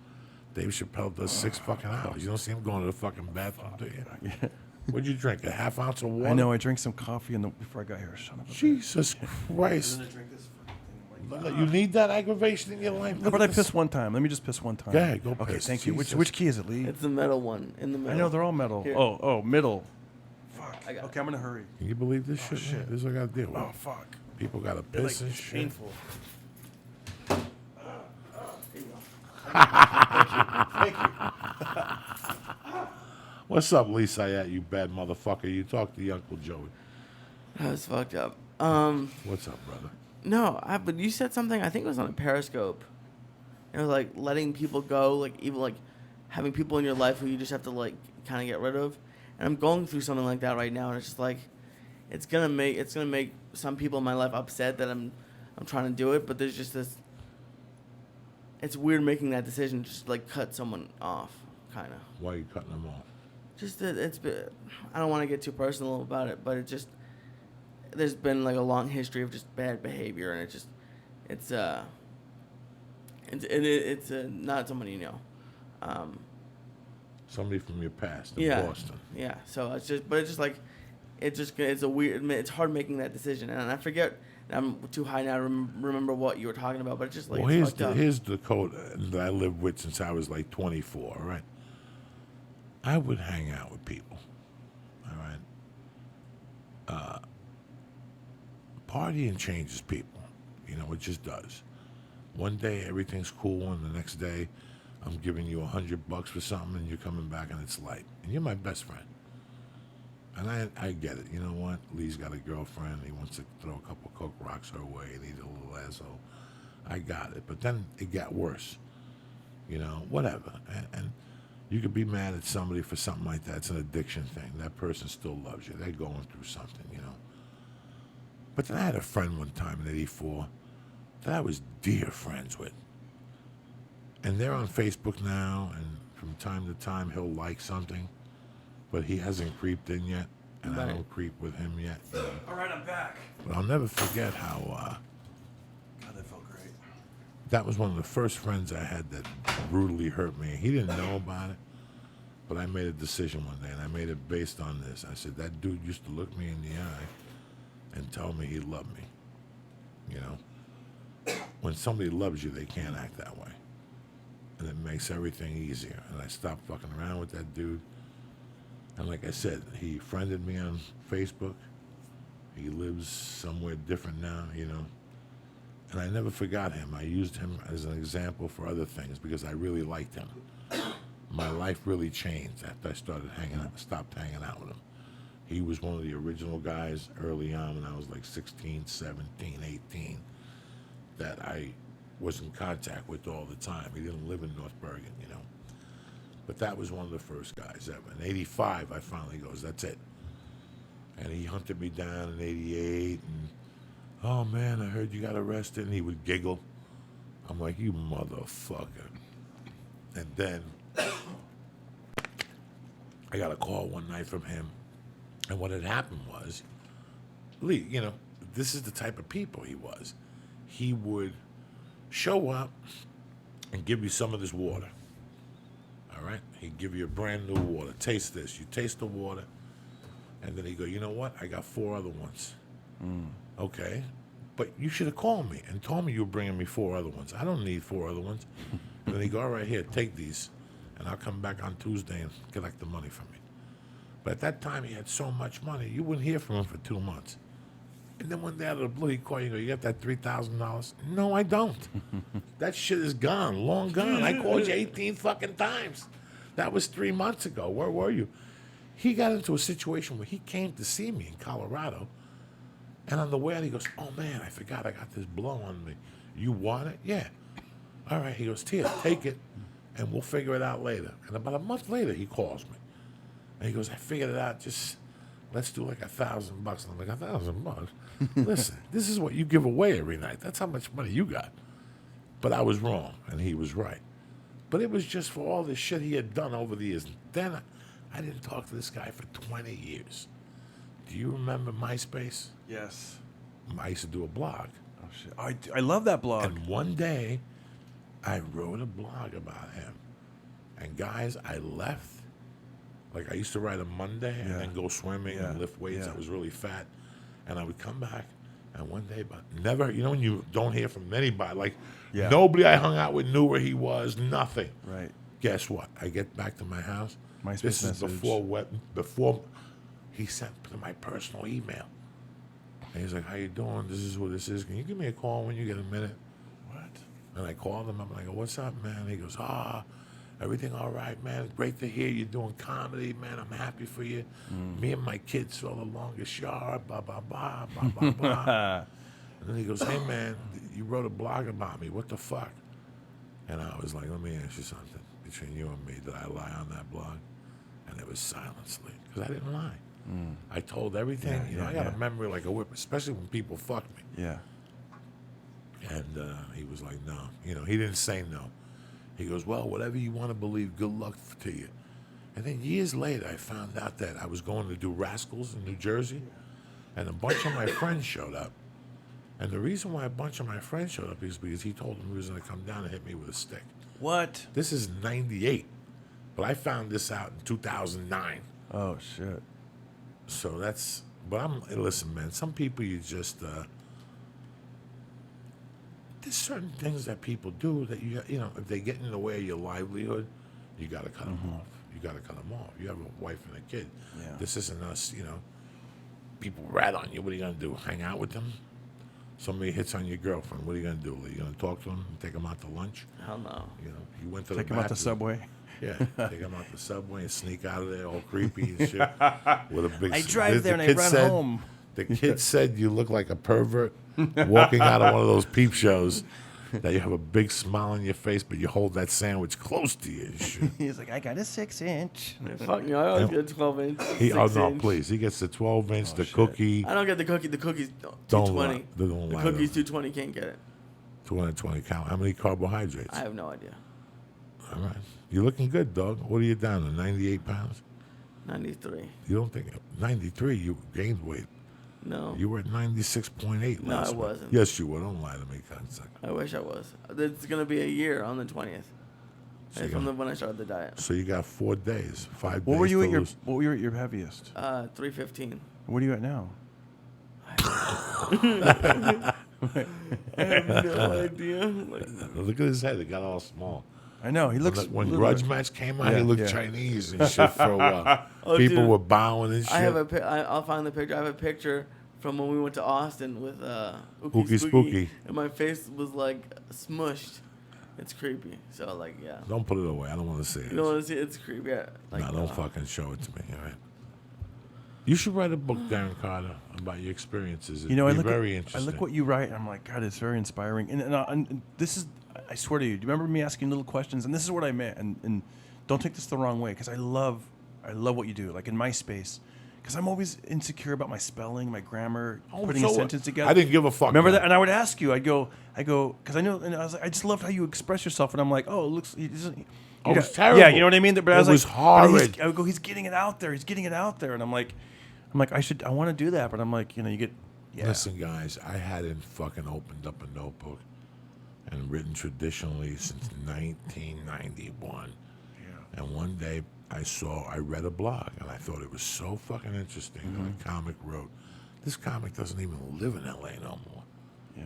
Dave Chappelle does 6 fucking hours. You don't see him going to the fucking bathroom, do you? Yeah. What'd you drink? A half ounce of water? I know. I drank some coffee before I got here. Son of a Jesus Christ. You need that aggravation in your life? How about I piss one time? Let me just piss one time. Yeah, go Okay, piss. thank you. Jesus. Which key is it, Lee? It's the metal one in the middle. I know they're all metal. Here. Oh, middle. Fuck. I got Okay, I'm gonna hurry. Can you believe this shit? shit. Man? This is what I got to deal with. Oh fuck. People got to piss and it's shit. painful. What's up, Lee Syatt, you bad motherfucker? You talk to your Uncle Joey. That was fucked up. What's up, brother? No, but you said something. I think it was on a Periscope. It was like letting people go, like even like having people in your life who you just have to like kind of get rid of. and I'm going through something like that right now, and it's just like, it's gonna make some people in my life upset that I'm trying to do it, but there's just this. It's weird making that decision, just like cut someone off, kind of. Why are you cutting them off? Just that I don't want to get too personal about it, but it just, there's been like a long history of just bad behavior, and it's not someone you know. Somebody from your past in Yeah, Boston. yeah. So it's a weird. It's hard making that decision, and I forget. I'm too high now to remember what you were talking about, but it's just like, Well, it's fucked up. here's the code that I lived with since I was like 24, all right? I would hang out with people, all right? Partying changes people. You know, it just does. One day, everything's cool, and the next day, I'm giving you $100 for something, and you're coming back, and it's light. And you're my best friend. And I get it. You know what? Lee's got a girlfriend. He wants to throw a couple Coke Rocks her way, and he's a little asshole. I got it. But then it got worse. You know, whatever. And you could be mad at somebody for something like that. It's an addiction thing. That person still loves you. They're going through something, you know. But then I had a friend one time in '84 that I was dear friends with. And they're on Facebook now, and from time to time he'll like something. But he hasn't creeped in yet, and I Right. don't creep with him yet. You know. All right, I'm back. But I'll never forget how God, that felt great. that was one of the first friends I had that brutally hurt me. He didn't know about it, but I made a decision one day, and I made it based on this. I said, that dude used to look me in the eye and tell me he loved me. You know? When somebody loves you, they can't act that way. And it makes everything easier. And I stopped fucking around with that dude. And like I said, he friended me on Facebook. He lives somewhere different now, you know. And I never forgot him. I used him as an example for other things because I really liked him. My life really changed after I stopped hanging out with him. He was one of the original guys early on when I was like 16, 17, 18 that I was in contact with all the time. He didn't live in North Bergen, you know. But that was one of the first guys ever. In '85, I finally goes, that's it. And he hunted me down in '88, and, oh man, I heard you got arrested. And he would giggle. I'm like, you motherfucker. And then I got a call one night from him. And what had happened was, Lee, you know, this is the type of people he was. He would show up and give you some of this water. All right? He'd give you a brand new water. Taste this. You taste the water. And then he'd go, you know what? I got 4 other ones. Okay. But you should have called me and told me you were bringing me 4 other ones. I don't need 4 other ones. And then he'd go, all right, here, take these. And I'll come back on Tuesday and collect the money from you. But at that time, he had so much money, you wouldn't hear from him for 2 months. And then one day out of the blue, he'd call you and go, you got that $3,000? No, I don't. That shit is gone, long gone. I called you 18 fucking times. That was 3 months ago. Where were you? He got into a situation where he came to see me in Colorado. And on the way out, he goes, oh, man, I forgot I got this blow on me. You want it? Yeah. All right. He goes, Tia, take it, and we'll figure it out later. And about a month later, he calls me. And he goes, I figured it out. Just let's do like $1,000. And I'm like, $1,000? Listen, this is what you give away every night. That's how much money you got. But I was wrong, and he was right. But it was just for all this shit he had done over the years. And then I didn't talk to this guy for 20 years. Do you remember MySpace? Yes. I used to do a blog. Oh shit. I love that blog. And one day, I wrote a blog about him. And guys, I left. Like, I used to write on Monday and then go swimming and lift weights. Yeah. I was really fat. And I would come back, and one day, but never, you know, when you don't hear from anybody, like, nobody I hung out with knew where he was, nothing. Right. Guess what? I get back to my house. MySpace this is message. before he sent to my personal email. And he's like, how you doing? This is who this is. Can you give me a call when you get a minute? What? And I called him up, and I go, what's up, man? He goes, everything all right, man. Great to hear you're doing comedy, man. I'm happy for you. Me and my kids saw the longest yard, blah, blah, blah, blah, blah, blah. And then he goes, hey, man, you wrote a blog about me. What the fuck? And I was like, let me ask you something. Between you and me, did I lie on that blog? And there was silence, because I didn't lie. I told everything. I got a memory like a whip, especially when people fuck me. Yeah. And he was like, no. He didn't say no. He goes, well, whatever you want to believe, good luck to you. And then years later, I found out that I was going to do Rascals in New Jersey, and a bunch of my friends showed up. And the reason why a bunch of my friends showed up is because he told them he was going to come down and hit me with a stick. What? This is 98, but I found this out in 2009. Oh, shit. So that's, but listen, man, some people you just, there's certain things that people do that if they get in the way of your livelihood, you got to cut them off. You got to cut them off. You have a wife and a kid. Yeah. This isn't us, people rat on you. What are you going to do? Hang out with them? Somebody hits on your girlfriend. What are you going to do? Are you going to talk to them and take them out to lunch? Hell no. You went to Take the him out the bathroom. subway. Yeah, take them out the subway and sneak out of there all creepy and shit. With a big. I drive there and I kid run said- home. The kid said you look like a pervert walking out of one of those peep shows. That you have a big smile on your face, but you hold that sandwich close to you and shit. He's like, I got a 6-inch. Fuck you. I always get a 12-inch. Oh no, 6-inch. please! He gets the 12-inch, the cookie. I don't get the cookie. The cookie's Don't 220. lie. Don't The lie cookie's to 220. Can't get it. 220 cal. How many carbohydrates? I have no idea. All right, you're looking good, dog. What are you down to? 98 pounds. 93. You don't think 93? You gained weight. No. You were at 96.8 No, last I week. wasn't. Yes, you were. Don't lie to me, cocksucker. I wish I was. It's gonna be a year on the 20th. So you From got- when I started the diet. So you got 4 days, 5 What days were you to at your lose. What were you at your heaviest? 315. What are you at now? I have no idea. Like, Look at his head. It got all small. I know he looks. When little Grudge bit- Match came out, Yeah, he looked yeah. Chinese and shit for a while. Oh, People dude. were bowing and shit. I have I'll find the picture. I have a picture from when we went to Austin with Ookie Spooky. and my face was like smushed. It's creepy. So like, yeah. Don't put it away. I don't want to see it. You don't want to see it? It's creepy. Yeah. Like, No, don't fucking show it to me. All right. You should write a book, Darren Carter, about your experiences. It'd You know, I be look very at, I interesting. look what you write, and I'm like, God, it's very inspiring. And this is, I swear to you, do you remember me asking little questions? And this is what I meant. And don't take this the wrong way, because I love what you do. Like in my space, because I'm always insecure about my spelling, my grammar, putting so a what? sentence together. I didn't give a fuck. Remember man. that? And I would ask you, I'd go, because I know, and I was like, I just loved how you express yourself. And I'm like, oh, it looks, he doesn't. Oh, it was Yeah, terrible. you know what I mean? But I It was was like, horrid. I would go, he's getting it out there. He's getting it out there. And I'm like, I want to do that. But I'm like, you get, yeah. Listen, guys, I hadn't fucking opened up a notebook and written traditionally since 1991. Yeah. And one day I read a blog and I thought it was so fucking interesting. A comic wrote, this comic doesn't even live in L.A. no more. Yeah.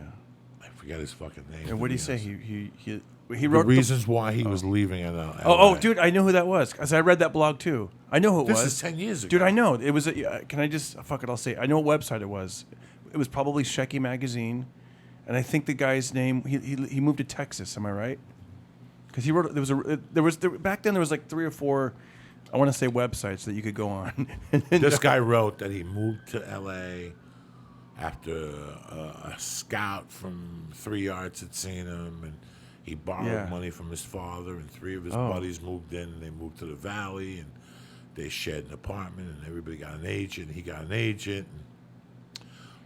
I forget his fucking name. And what to do be you say? honest. He The wrote reasons why he was leaving LA. Oh, dude, I know who that was because I read that blog too. I know who it This was. is 10 years ago. Dude, I know it was. Can I just fuck it? I'll say. I know what website it was. It was probably Shecky Magazine, and I think the guy's name. He moved to Texas. Am I right? Because he wrote. Back then there was like 3 or 4. I want to say websites that you could go on. This guy wrote that he moved to L.A. after a scout from 3 Yards had seen him, and he borrowed Yeah. money from his father, and 3 of his buddies moved in, and they moved to the Valley, and they shared an apartment, and everybody got an agent. He got an agent, and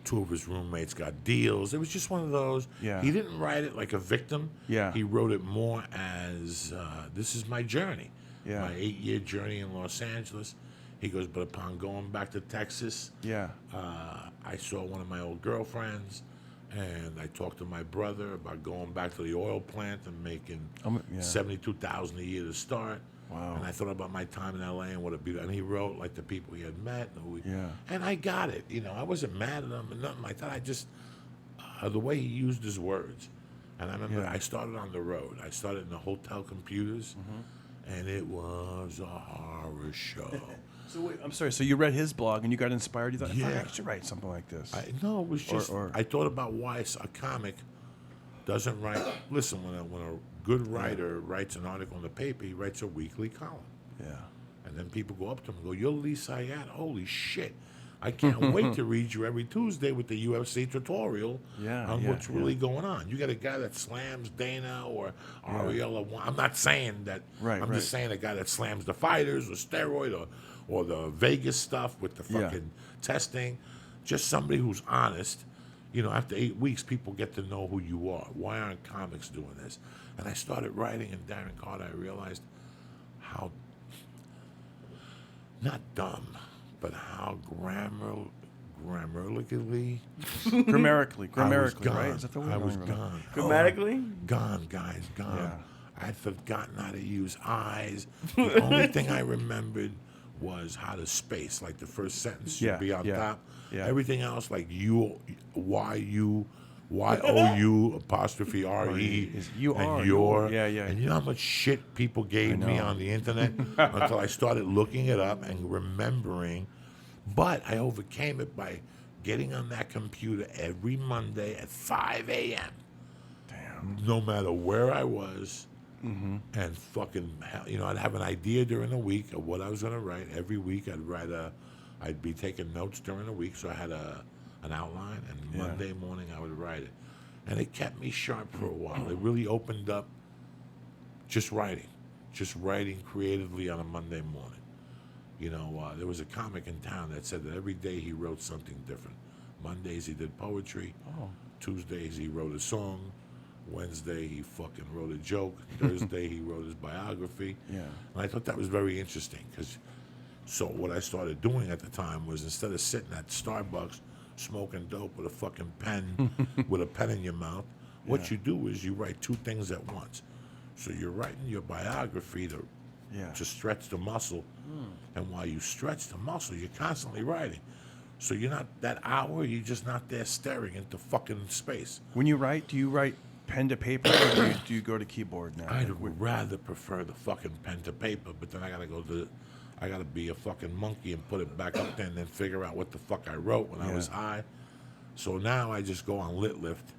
2 of his roommates got deals. It was just one of those. Yeah. He didn't write it like a victim. Yeah. He wrote it more as, this is my journey. Yeah. My 8-year journey in Los Angeles. He goes, but upon going back to Texas, Yeah. I saw one of my old girlfriends, and I talked to my brother about going back to the oil plant and making Yeah. $72,000 a year to start. Wow. And I thought about my time in LA and what a beautiful. And he wrote like the people he had met. Yeah. And I got it. I wasn't mad at him and nothing like that. I just the way he used his words. And I remember Yeah. I started on the road. I started in the hotel computers, and it was a horror show. So wait, I'm sorry. So you read his blog and you got inspired. You thought, Yeah. I should write something like this. No, it was just or- I thought about why a comic doesn't write. Listen, when a good writer writes an article in the paper, he writes a weekly column, yeah. and then people go up to him and go, "You're Lee Syatt? Holy shit! I can't wait to read you every Tuesday with the UFC tutorial on what's really going on. You got a guy that slams Dana or Ariella. I'm not saying that. I'm just saying a guy that slams the fighters or steroid or the Vegas stuff with the fucking testing. Just somebody who's honest. You know, after 8 weeks, people get to know who you are. Why aren't comics doing this? And I started writing in Darren Carter. I realized how, not dumb, but how grammatically, right? Is that the word? I was gone. Grammatically? Gone, guys, gone. Yeah. I had forgotten how to use eyes. The only thing I remembered was how to space. Like the first sentence should be on top. Yeah. Everything else, like you, Y-O-U apostrophe R-E is you and are, your. yeah. And you know how much shit people gave me on the internet until I started looking it up and remembering. But I overcame it by getting on that computer every Monday at 5 a.m. Damn. No matter where I was. And fucking, you know, I'd have an idea during the week of what I was going to write. Every week I'd be taking notes during the week, so I had an outline, and Monday morning I would write it. And it kept me sharp for a while. It really opened up just writing creatively on a Monday morning. You know, there was a comic in town that said that every day he wrote something different. Mondays he did poetry. Tuesdays he wrote a song. Wednesday he fucking wrote a joke. Thursday he wrote his biography. And I thought that was very interesting because so what I started doing at the time was instead of sitting at Starbucks smoking dope with a fucking pen, with a pen in your mouth, what you do is you write two things at once. So you're writing your biography to stretch the muscle, and while you stretch the muscle, you're constantly writing. So you're not that hour, you're just not there staring into fucking space. When you write, do you write pen to paper or do you go to keyboard now? I'd rather prefer the fucking pen to paper, but then I gotta be a fucking monkey and put it back up there and then figure out what the fuck I wrote when I was high. So now I just go on LitLift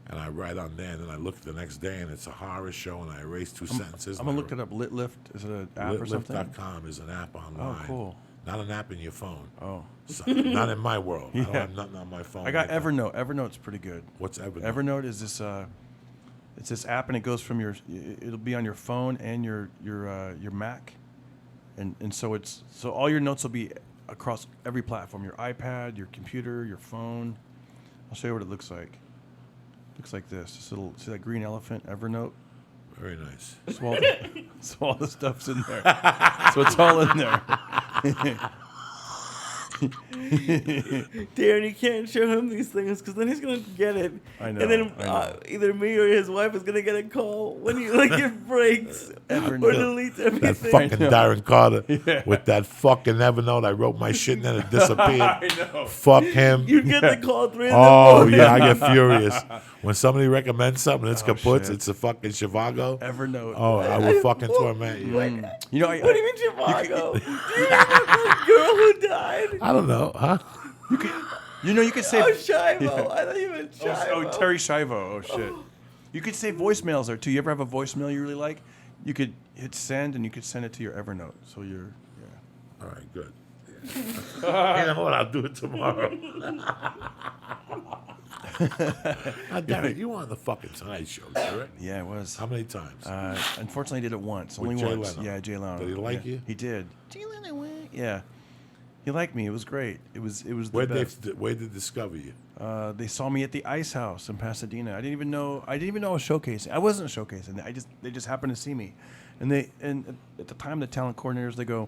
and I write on there and then I look the next day and it's a horror show and I erase two sentences. I'm gonna look it up. LitLift, is it an app or something? LitLift.com is an app online. Oh, cool. Not an app in your phone. Oh. So, not in my world. I don't have nothing on my phone. I got Evernote. Evernote's pretty good. What's Evernote? Evernote is this it's this app and it goes from it'll be on your phone and your Mac. And so all your notes will be across every platform, your iPad, your computer, your phone. I'll show you what it looks like. It looks like this. This little, see that green elephant, Evernote? Very nice. So all the stuff's in there. So it's all in there. Darren, you can't show him these things because then he's gonna get it. I know. And then either me or his wife is gonna get a call when he it breaks or deletes everything. That fucking Darren Carter with that fucking Evernote. I wrote my shit and then it disappeared. I know. Fuck him. You get the call 3 in the Oh morning. yeah, I get furious when somebody recommends something. It's kaput. shit. It's a fucking Chivago. Evernote. Oh, I will fucking torment you. You know, What do you mean Chicago? Do you remember that girl who died? I don't know, huh? You know, you could say. Oh, Shivo. I thought you meant Shivo. Oh, Terry Shivo. Oh, shit. You could say voicemails there, too. You ever have a voicemail you really like? You could hit send, and you could send it to your Evernote. So you're, All right, good. You know what? I'll do it tomorrow. Damn it, you were on the fucking Tonight Show, correct? Yeah, it was. How many times? Unfortunately, I did it once. With Only Jay once. Leno. Yeah, Jay Leno. Did he like you? He did. Jay Leno went. Yeah. He liked me. It was great. It was the best. Where did they discover you? They saw me at the Ice House in Pasadena. I didn't even know I was showcasing. I wasn't showcasing. They just happened to see me, and at the time the talent coordinators, they go,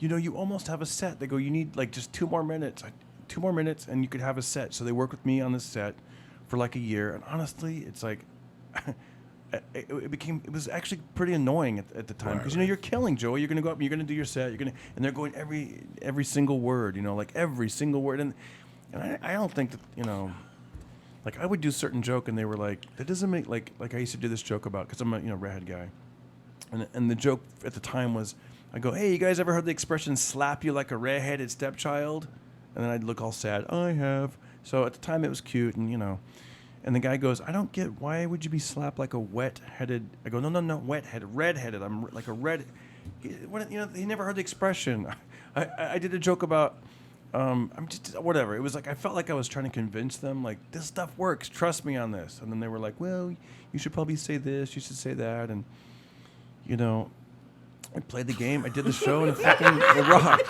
you know, you almost have a set. They go, you need like just 2 more minutes. 2 more minutes and you could have a set. So they worked with me on this set for like a year, and honestly, it's like it was actually pretty annoying at the time because you know you're killing Joey. You're gonna go up, you're gonna do your set, and they're going every single word, you know, like every single word, and I don't think that, you know, like I would do a certain joke and they were like, that doesn't make like I used to do this joke about, because I'm a redhead guy, and the joke at the time was, I go, hey, you guys ever heard the expression slap you like a redheaded stepchild? And then I'd look all sad. I have. So at the time it was cute, and you know. And the guy goes, I don't get, why would you be slapped like a wet-headed? I go, no, wet-headed, red-headed. I'm like a red. You know, he never heard the expression. I did a joke about I'm just whatever. It was like I felt like I was trying to convince them, like this stuff works. Trust me on this. And then they were like, "Well, you should probably say this. You should say that." And I played the game. I did the show, and it rocked.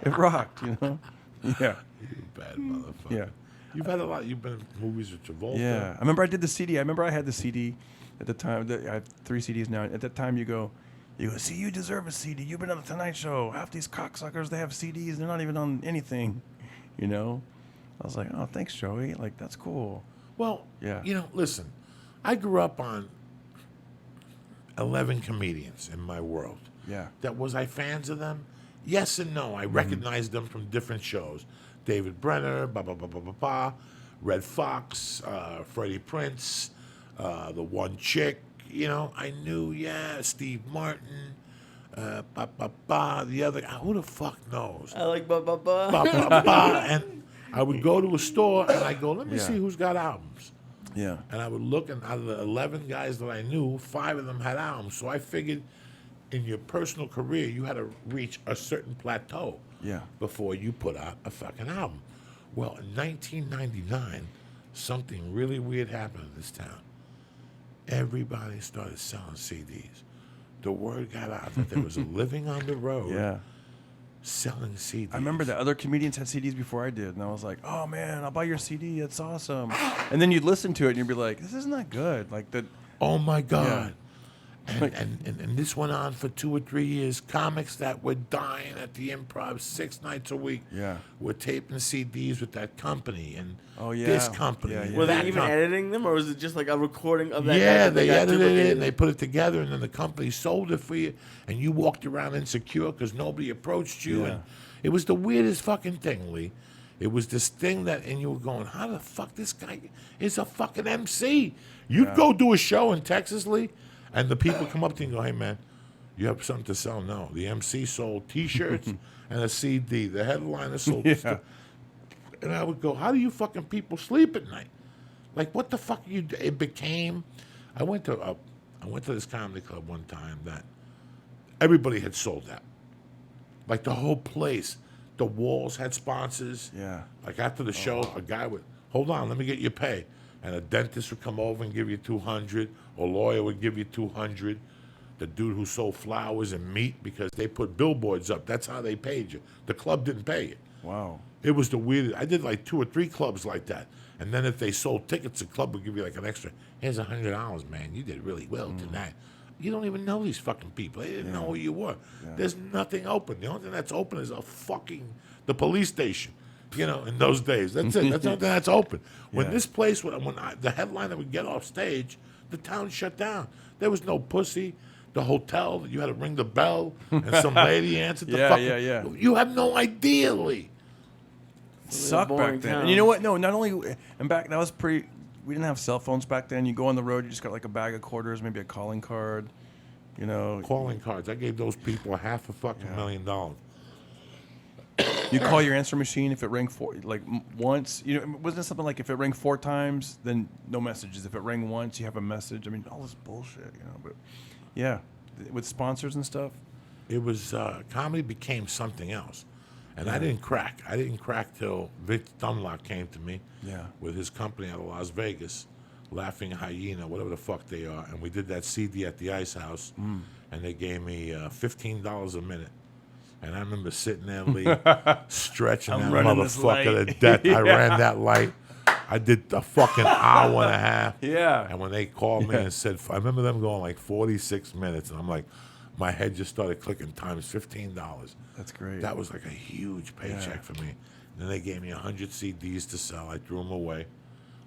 It rocked. Yeah. You bad motherfucker. Yeah. You've had a lot. You've been in movies with Travolta. Yeah. I remember I did the CD. I remember I had the CD at the time. I have 3 CDs now. At that time, you go, see, you deserve a CD. You've been on the Tonight Show. Half these cocksuckers, they have CDs. They're not even on anything, I was like, oh, thanks, Joey. Like, that's cool. Well, Yeah. Listen, I grew up on 11 comedians in my world. Yeah. Was I fans of them? Yes and no. I recognized them from different shows. David Brenner, Red Fox, Freddie Prince, the one chick. I knew, Steve Martin, the other guy. Who the fuck knows? I like ba ba ba. And I would go to a store and I go, let me see who's got albums. Yeah. And I would look, and out of the 11 guys that I knew, 5 of them had albums. So I figured in your personal career, you had to reach a certain plateau before you put out a fucking album. Well, in 1999, something really weird happened in this town. Everybody started selling CDs. The word got out that there was a living on the road selling CDs. I remember that other comedians had CDs before I did, and I was like, oh, man, I'll buy your CD. It's awesome. And then you'd listen to it, and you'd be like, this isn't that good. Like the. Oh, my God. And this went on for 2 or 3 years. Comics that were dying at the Improv 6 nights a week were taping CDs with that company and this company. And Were that they even company. editing them, or was it just like a recording of that? Yeah, that they got edited it duplicated? and they put it together, and then the company sold it for you, and you walked around insecure because nobody approached you. And it was the weirdest fucking thing, Lee. It was this thing and you were going, how the fuck this guy is a fucking MC? You'd go do a show in Texas, Lee, and the people come up to you and go, hey, man, you have something to sell? No. The MC sold T-shirts and a CD. The headliner sold stuff. And I would go, how do you fucking people sleep at night? Like, what the fuck you? It became. I went to this comedy club one time that everybody had sold out. Like the whole place, the walls had sponsors. Yeah. Like after the show, a guy would hold on, let me get your pay, and a dentist would come over and give you $200, or a lawyer would give you $200. The dude who sold flowers and meat, because they put billboards up. That's how they paid you. The club didn't pay you. Wow. It was the weirdest. I did like 2 or 3 clubs like that. And then if they sold tickets, the club would give you like an extra, here's $100, man. You did really well tonight. You don't even know these fucking people. They didn't know who you were. There's nothing open. The only thing that's open is the police station, in those days. That's it. That's the only thing that's open. When this place, the headliner would get off stage, the town shut down. There was no pussy. The hotel, you had to ring the bell, and some lady answered the fucking... You have no idea, Lee. It sucked back boring then. town. And you know what? No, not only... And back... That was pretty... We didn't have cell phones back then. You go on the road, you just got like a bag of quarters, maybe a calling card, Calling cards. I gave those people $500,000 million. You call your answer machine if it rang once. Wasn't it something like if it rang 4 times, then no messages. If it rang once, you have a message. I mean, all this bullshit, But yeah, with sponsors and stuff. It was comedy became something else, and I didn't crack. I didn't crack till Vic Dunlop came to me with his company out of Las Vegas, Laughing Hyena, whatever the fuck they are, and we did that CD at the Ice House, and they gave me $15 a minute. And I remember sitting there, Lee, stretching that motherfucker to death. I ran that light. I did a fucking hour and a half. Yeah. And when they called me and said, I remember them going like 46 minutes, and I'm like, my head just started clicking times $15. That's great. That was like a huge paycheck for me. And then they gave me 100 CDs to sell. I threw them away.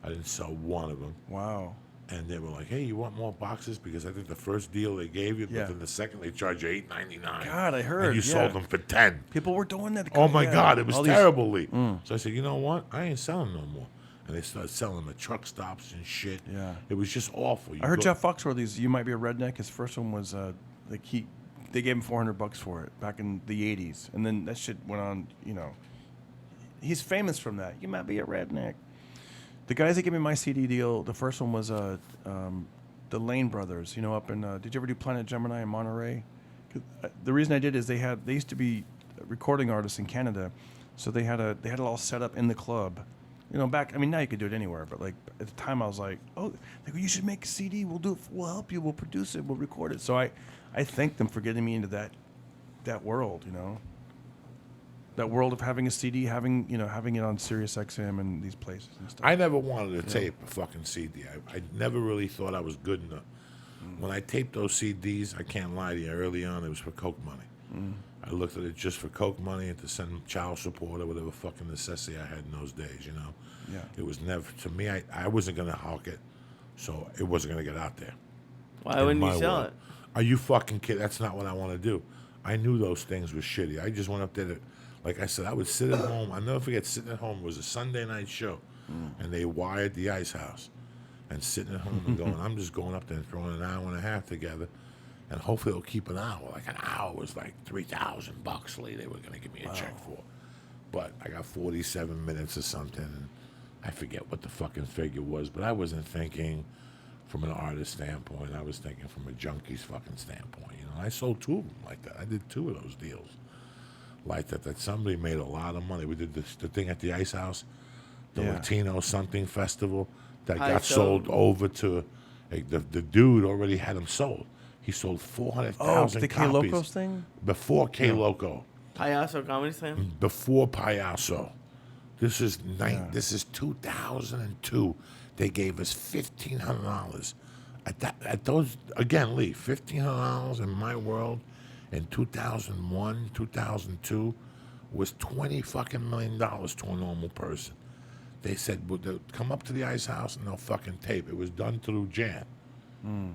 I didn't sell one of them. Wow. And they were like, hey, you want more boxes? Because I think the first deal they gave you, but then the second they charge you $8.99. God, I heard. And you sold them for $10. People were doing that. Oh, my God. It was terrible, Lee. So I said, you know what? I ain't selling no more. And they started selling them at truck stops and shit. Yeah. It was just awful. I heard Jeff Foxworthy's You Might Be a Redneck. His first one was they gave him $400 for it back in the 80s. And then that shit went on, He's famous from that. You might be a redneck. The guys that gave me my CD deal, the first one was the Lane Brothers, up in, did you ever do Planet Gemini in Monterey? The reason I did is they used to be recording artists in Canada So they had it all set up in the club. You know, back, I mean, now you could do it anywhere, but like at the time I was like, oh, they go, you should make a CD. We'll do it. We'll help you. We'll produce it. We'll record it. So I thank them for getting me into that world, you know, that world of having a CD, having it on Sirius XM and these places and stuff. I never wanted to tape a fucking CD. I never really thought I was good enough. When I taped those CDs, I can't lie to you, early on it was for coke money. I looked at it just for coke money and to send child support or whatever fucking necessity I had in those days, you know. Yeah. It was never, to me, I wasn't going to hawk it, so it wasn't going to get out there. Why in wouldn't you my sell world. it? Are you fucking kidding? That's not what I want to do. I knew those things were shitty. I just went up there to, like I said, I would sit at home. I'll never forget sitting at home. It was a Sunday night show, and they wired the Ice House. And sitting at home and going, I'm just going up there and throwing an hour and a half together, and hopefully it'll keep an hour. Like an hour was like $3,000, Lee. They were going to give me a check for. But I got 47 minutes or something, and I forget what the fucking figure was. But I wasn't thinking from an artist standpoint. I was thinking from a junkie's fucking standpoint. You know, I sold 2 of them like that. I did 2 of those deals like that. That somebody made a lot of money. We did the thing at the Ice House, the Latino something festival. That got sold over to the dude already had them sold. He sold 400,000 the copies. K Locos thing? Before K Loco. Payaso Comedy Slam? Before Payaso. This is 2002. They gave us $1,500. At those, again, Lee, $1,500 in my world in 2001, 2002 was $20 fucking million to a normal person. They said, well, they'll come up to the Ice House and they'll fucking tape. It was done through Jan.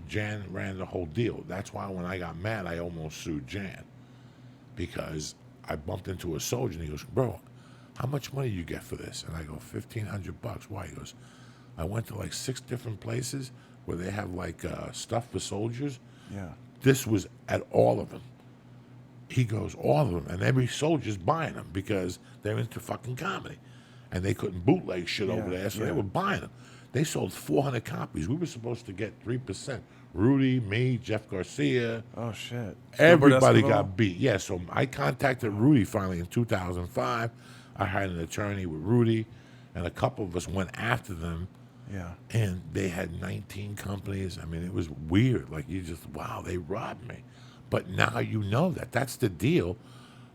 Jan ran the whole deal. That's why when I got mad, I almost sued Jan. Because I bumped into a soldier and he goes, bro, how much money you get for this? And I go, $1,500. Why? He goes, I went to like 6 different places where they have like stuff for soldiers. Yeah. This was at all of them. He goes, all of them. And every soldier's buying them because they're into fucking comedy. And they couldn't bootleg shit over there, so they were buying them. They sold 400 copies. We were supposed to get 3%. Rudy, me, Jeff Garcia. Oh, shit. Everybody got beat. Yeah, so I contacted Rudy finally in 2005. I hired an attorney with Rudy, and a couple of us went after them. Yeah. And they had 19 companies. I mean, it was weird. Like, you just, wow, they robbed me. But now you know that. That's the deal.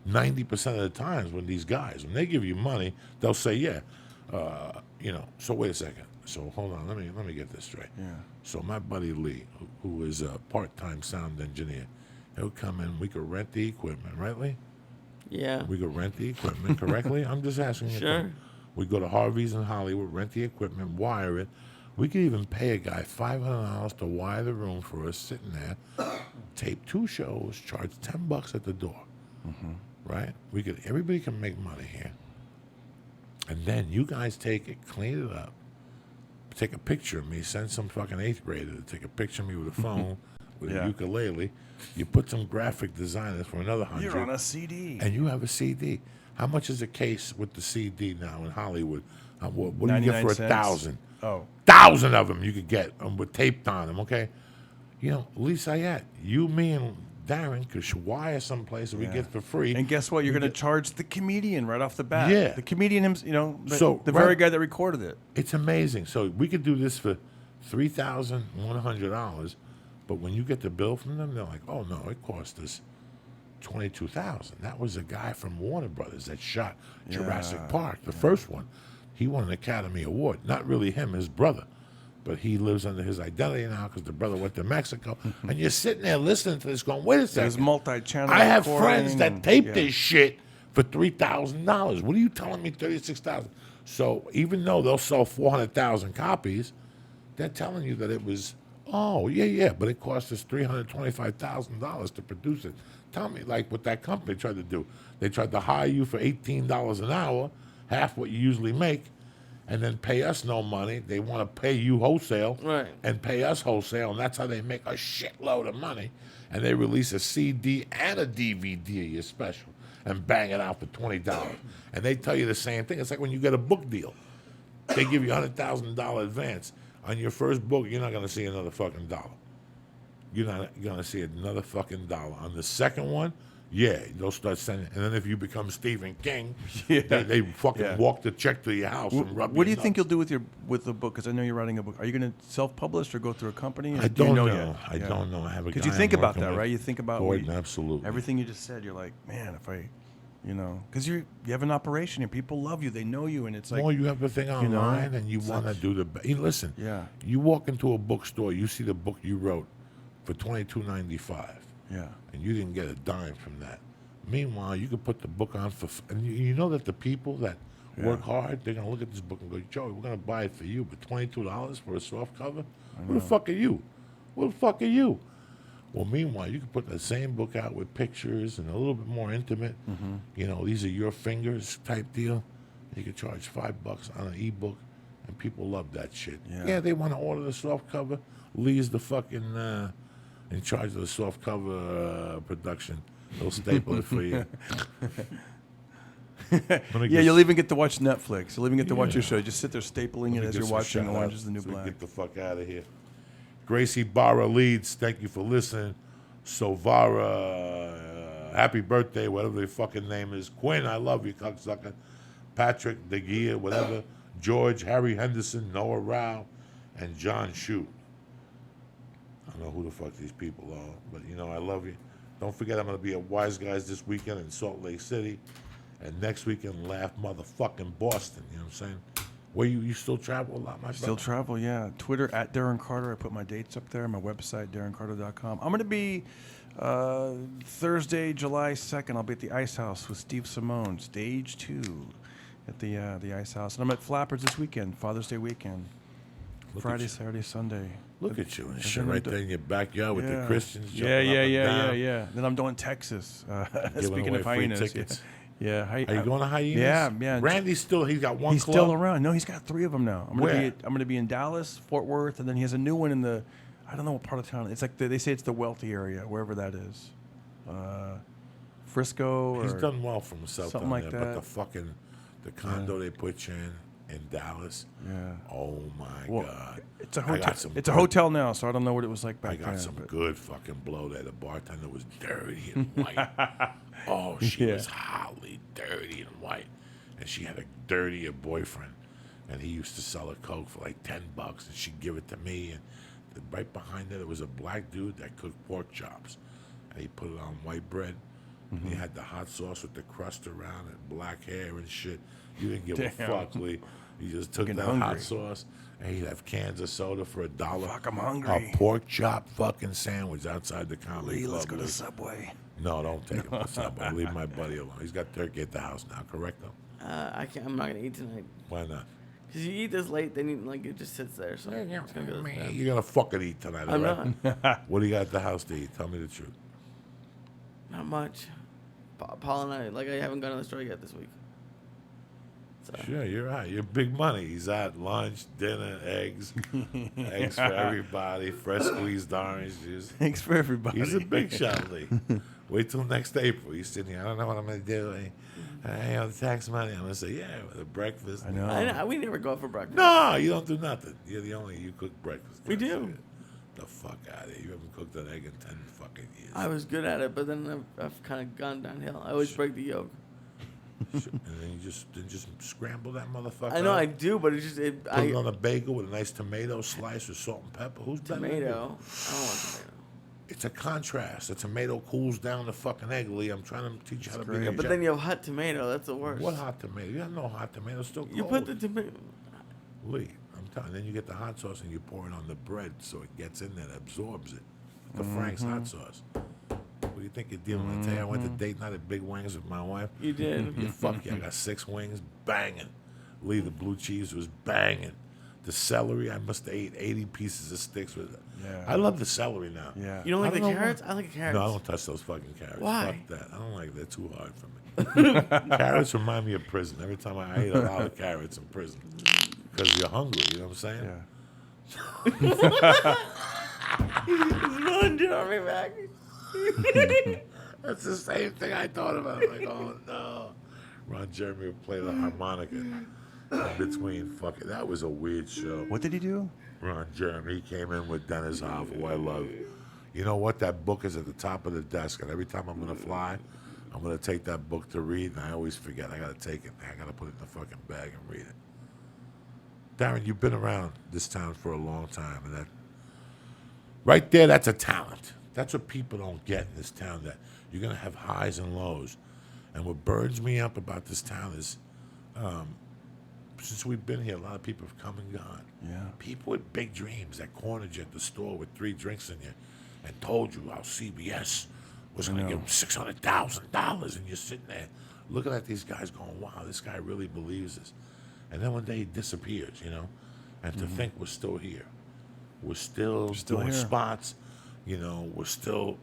90% of the times when these guys, when they give you money, they'll say, yeah, you know, so wait a second. So hold on, let me get this straight. Yeah. So my buddy Lee, who is a part-time sound engineer, he'll come in, we could rent the equipment, right, Lee? Yeah. We could rent the equipment correctly? I'm just asking you. Sure. We go to Harvey's in Hollywood, rent the equipment, wire it. We could even pay a guy $500 to wire the room for us sitting there, tape 2 shows, charge $10 at the door. Right? Everybody can make money here. And then you guys take it, clean it up, take a picture of me, send some fucking 8th grader to take a picture of me with a phone, with a ukulele. You put some graphic designers for another $100. You're on a CD. And you have a CD. How much is a case with the CD now in Hollywood? What do you get for 1,000? Oh. 1,000 of them you could get with taped on them, okay? You know, Lee Syatt, you, me, and Darren could wire someplace that we get for free. And guess what? You're going to charge the comedian right off the bat. Yeah. The comedian, you know, the right, very guy that recorded it. It's amazing. So we could do this for $3,100, but when you get the bill from them, they're like, oh, no, it cost us $22,000. That was a guy from Warner Brothers that shot Jurassic Park, the first one. He won an Academy Award. Not really him, his brother. But he lives under his identity now because the brother went to Mexico. And you're sitting there listening to this going, wait a second. There's multi-channel I have recording friends that and- tape this shit for $3,000. What are you telling me $36,000? So even though they'll sell 400,000 copies, they're telling you that it was, oh, yeah, but it cost us $325,000 to produce it. Tell me, like what that company tried to do. They tried to hire you for $18 an hour, half what you usually make, and then pay us no money. They want to pay you wholesale and pay us wholesale, and that's how they make a shitload of money. And they release a CD and a DVD of your special and bang it out for $20. And they tell you the same thing. It's like when you get a book deal. They give you $100,000 advance. On your first book, you're not going to see another fucking dollar. You're not going to see another fucking dollar. On the second one, Yeah, they'll start sending. And then if you become Stephen King, Yeah. they fucking Yeah. walk the check to your house and rub What do your you think nuts. you'll do with the book? Because I know you're writing a book. Are you going to self-publish or go through a company? Or I do you don't know. know. Yet? I don't know. I have a Because guy you think I'm about working that, with. right? You think about Gordon, absolutely. everything you just said. You're like, man, if I, because you have an operation and people love you, they know you, and it's like, Or you have a thing online and you want to do the. Listen, Yeah. you walk into a bookstore, you see the book you wrote for $22.95. yeah, And you didn't get a dime from that. Meanwhile, you could put the book on for, and you know that the people that work hard, they're gonna look at this book and go, Joey, we're gonna buy it for you, but $22 for a soft cover? Who the fuck are you? Who the fuck are you? Well, meanwhile, you can put the same book out with pictures and a little bit more intimate. You know, these are your fingers type deal. You can charge $5 on an ebook, and people love that shit. Yeah. Yeah, they want to order the soft cover. Lee's the fucking in charge of the soft cover production. They'll staple it for you. yeah. You'll even get to watch Netflix. You'll even get to watch your show. You just sit there stapling Let it me as get you're some watching shout Orange outs is the New so we Black. Get the fuck out of here. Gracie Barra Leeds, thank you for listening. Sovara, happy birthday, whatever the fucking name is. Quinn, I love you, cocksucker. Patrick DeGea, whatever. George, Harry Henderson, Noah Rao, and John Shute. I don't know who the fuck these people are, but I love you. Don't forget, I'm going to be at Wise Guys this weekend in Salt Lake City, and next weekend, Laugh motherfucking Boston. You know what I'm saying? Where you still travel a lot, my Still brother? travel, yeah. Twitter at Darren Carter. I put my dates up there. My website, DarrenCarter.com. I'm going to be Thursday, July 2nd. I'll be at the Ice House with Steve Simone, stage 2 at the Ice House. And I'm at Flappers this weekend, Father's Day weekend. Look Friday, at you. Saturday, Sunday. Look at you and then shit I'm right do- there in your backyard with the Christians jumping Yeah, up and down. yeah. Then I'm doing Texas. Speaking away of free hyenas. tickets. Yeah. Are you going to Hyenas? Yeah. Randy's he's got one He's club. still around. No, he's got 3 of them now. I'm Where? gonna be in Dallas, Fort Worth, and then he has a new one in the, I don't know what part of town. It's like they say it's the wealthy area, wherever that is, Frisco. Or He's done well for himself something down like there, that. but the condo they put you in Dallas. Yeah. Oh my Well, God. it's a I hotel. got some It's a good- hotel now, so I don't know what it was like back I got then. some but- good fucking blow there. The bartender was dirty and white. Oh, she Yeah. was hotly dirty and white. And she had a dirtier boyfriend. And he used to sell her Coke for like $10, and she'd give it to me. And right behind her, there was a black dude that cooked pork chops. And he put it on white bread. And he had the hot sauce with the crust around it, black hair and shit. You didn't give a Damn. fuck, Lee. You just took Getting that hot hungry. sauce, and he'd have cans of soda for $1. Fuck, I'm hungry. A pork chop fuking sandwich outside the comedy Lee, club. let's go to Lee. Subway. No, don't take him to Subway. Leave my buddy alone. He's got turkey at the house now, correct him? I can't. I'm not gonna eat tonight. Why not? Cause you eat this late, then it just sits there. So I'm just gonna go to bed. You're going to fucking eat tonight, all I'm right? not. What do you got at the house to eat? Tell me the truth. Not much. Paul and I, I haven't gone to the store yet this week. So Sure, you're right. You're big money. He's at lunch, dinner, eggs. Eggs for everybody. Fresh squeezed orange juice. Thanks for everybody. He's a big shot, Lee. Wait till next April. He's sitting here. I don't know what I'm going to do. I have tax money. I'm going to say, yeah, with a breakfast. I know. we never go out for breakfast. No, you don't do nothing. You're the only, you cook breakfast. We That's do. it. The fuck out of here. You haven't cooked an egg in 10 fucking years. I was good at it, but then I've kind of gone downhill. I always break the yolk. And then you just scramble that motherfucker. I know up, I do, but it's just Put it on a bagel with a nice tomato slice with salt and pepper. Who's better than you? tomato. I don't want tomato. It's a contrast. The tomato cools down the fucking egg, Lee. I'm trying to teach you how to be a great. But chef. then you have hot tomato. That's the worst. What hot tomato? You have no hot tomato. It's still cold. You put the tomato. Lee, I'm telling you. Then you get the hot sauce and you pour it on the bread so it gets in there and absorbs it. The Frank's hot sauce. What do you think you're dealing with? I tell you, I went to date night at Big Wings with my wife. You did. Yeah, fuck yeah. I got 6 wings, banging. Lee, the blue cheese was banging. The celery, I must have ate 80 pieces of sticks with it. Yeah. I love the celery now. Yeah. You don't like I the don't know carrots? why. I like the carrots. No, I don't touch those fucking carrots. Why? Fuck that. I don't like. They're too hard for me. Carrots remind me of prison. Every time I ate a lot of carrots in prison, because you're hungry. You know what I'm saying? Yeah. Run, Jeremy, back. That's the same thing I thought about. Like, oh no. Ron Jeremy would play the harmonica in between. Fuck it. That was a weird show. What did he do? Ron Jeremy, he came in with Dennis Hoff, who I love. You know what? That book is at the top of the desk, and every time I'm gonna fly, I'm gonna take that book to read, and I always forget. I gotta take it. I gotta put it in the fucking bag and read it. Darren, you've been around this town for a long time, and that right there, that's a talent. That's what people don't get in this town. That you're gonna have highs and lows, and what burns me up about this town is, since we've been here, a lot of people have come and gone. Yeah. People with big dreams that cornered you at the store with 3 drinks in you and told you how CBS was going to give them $600,000, and you're sitting there looking at these guys going, wow, this guy really believes this. And then one day he disappears, you know, and to think we're still here. We're still doing here. spots, you know, we're still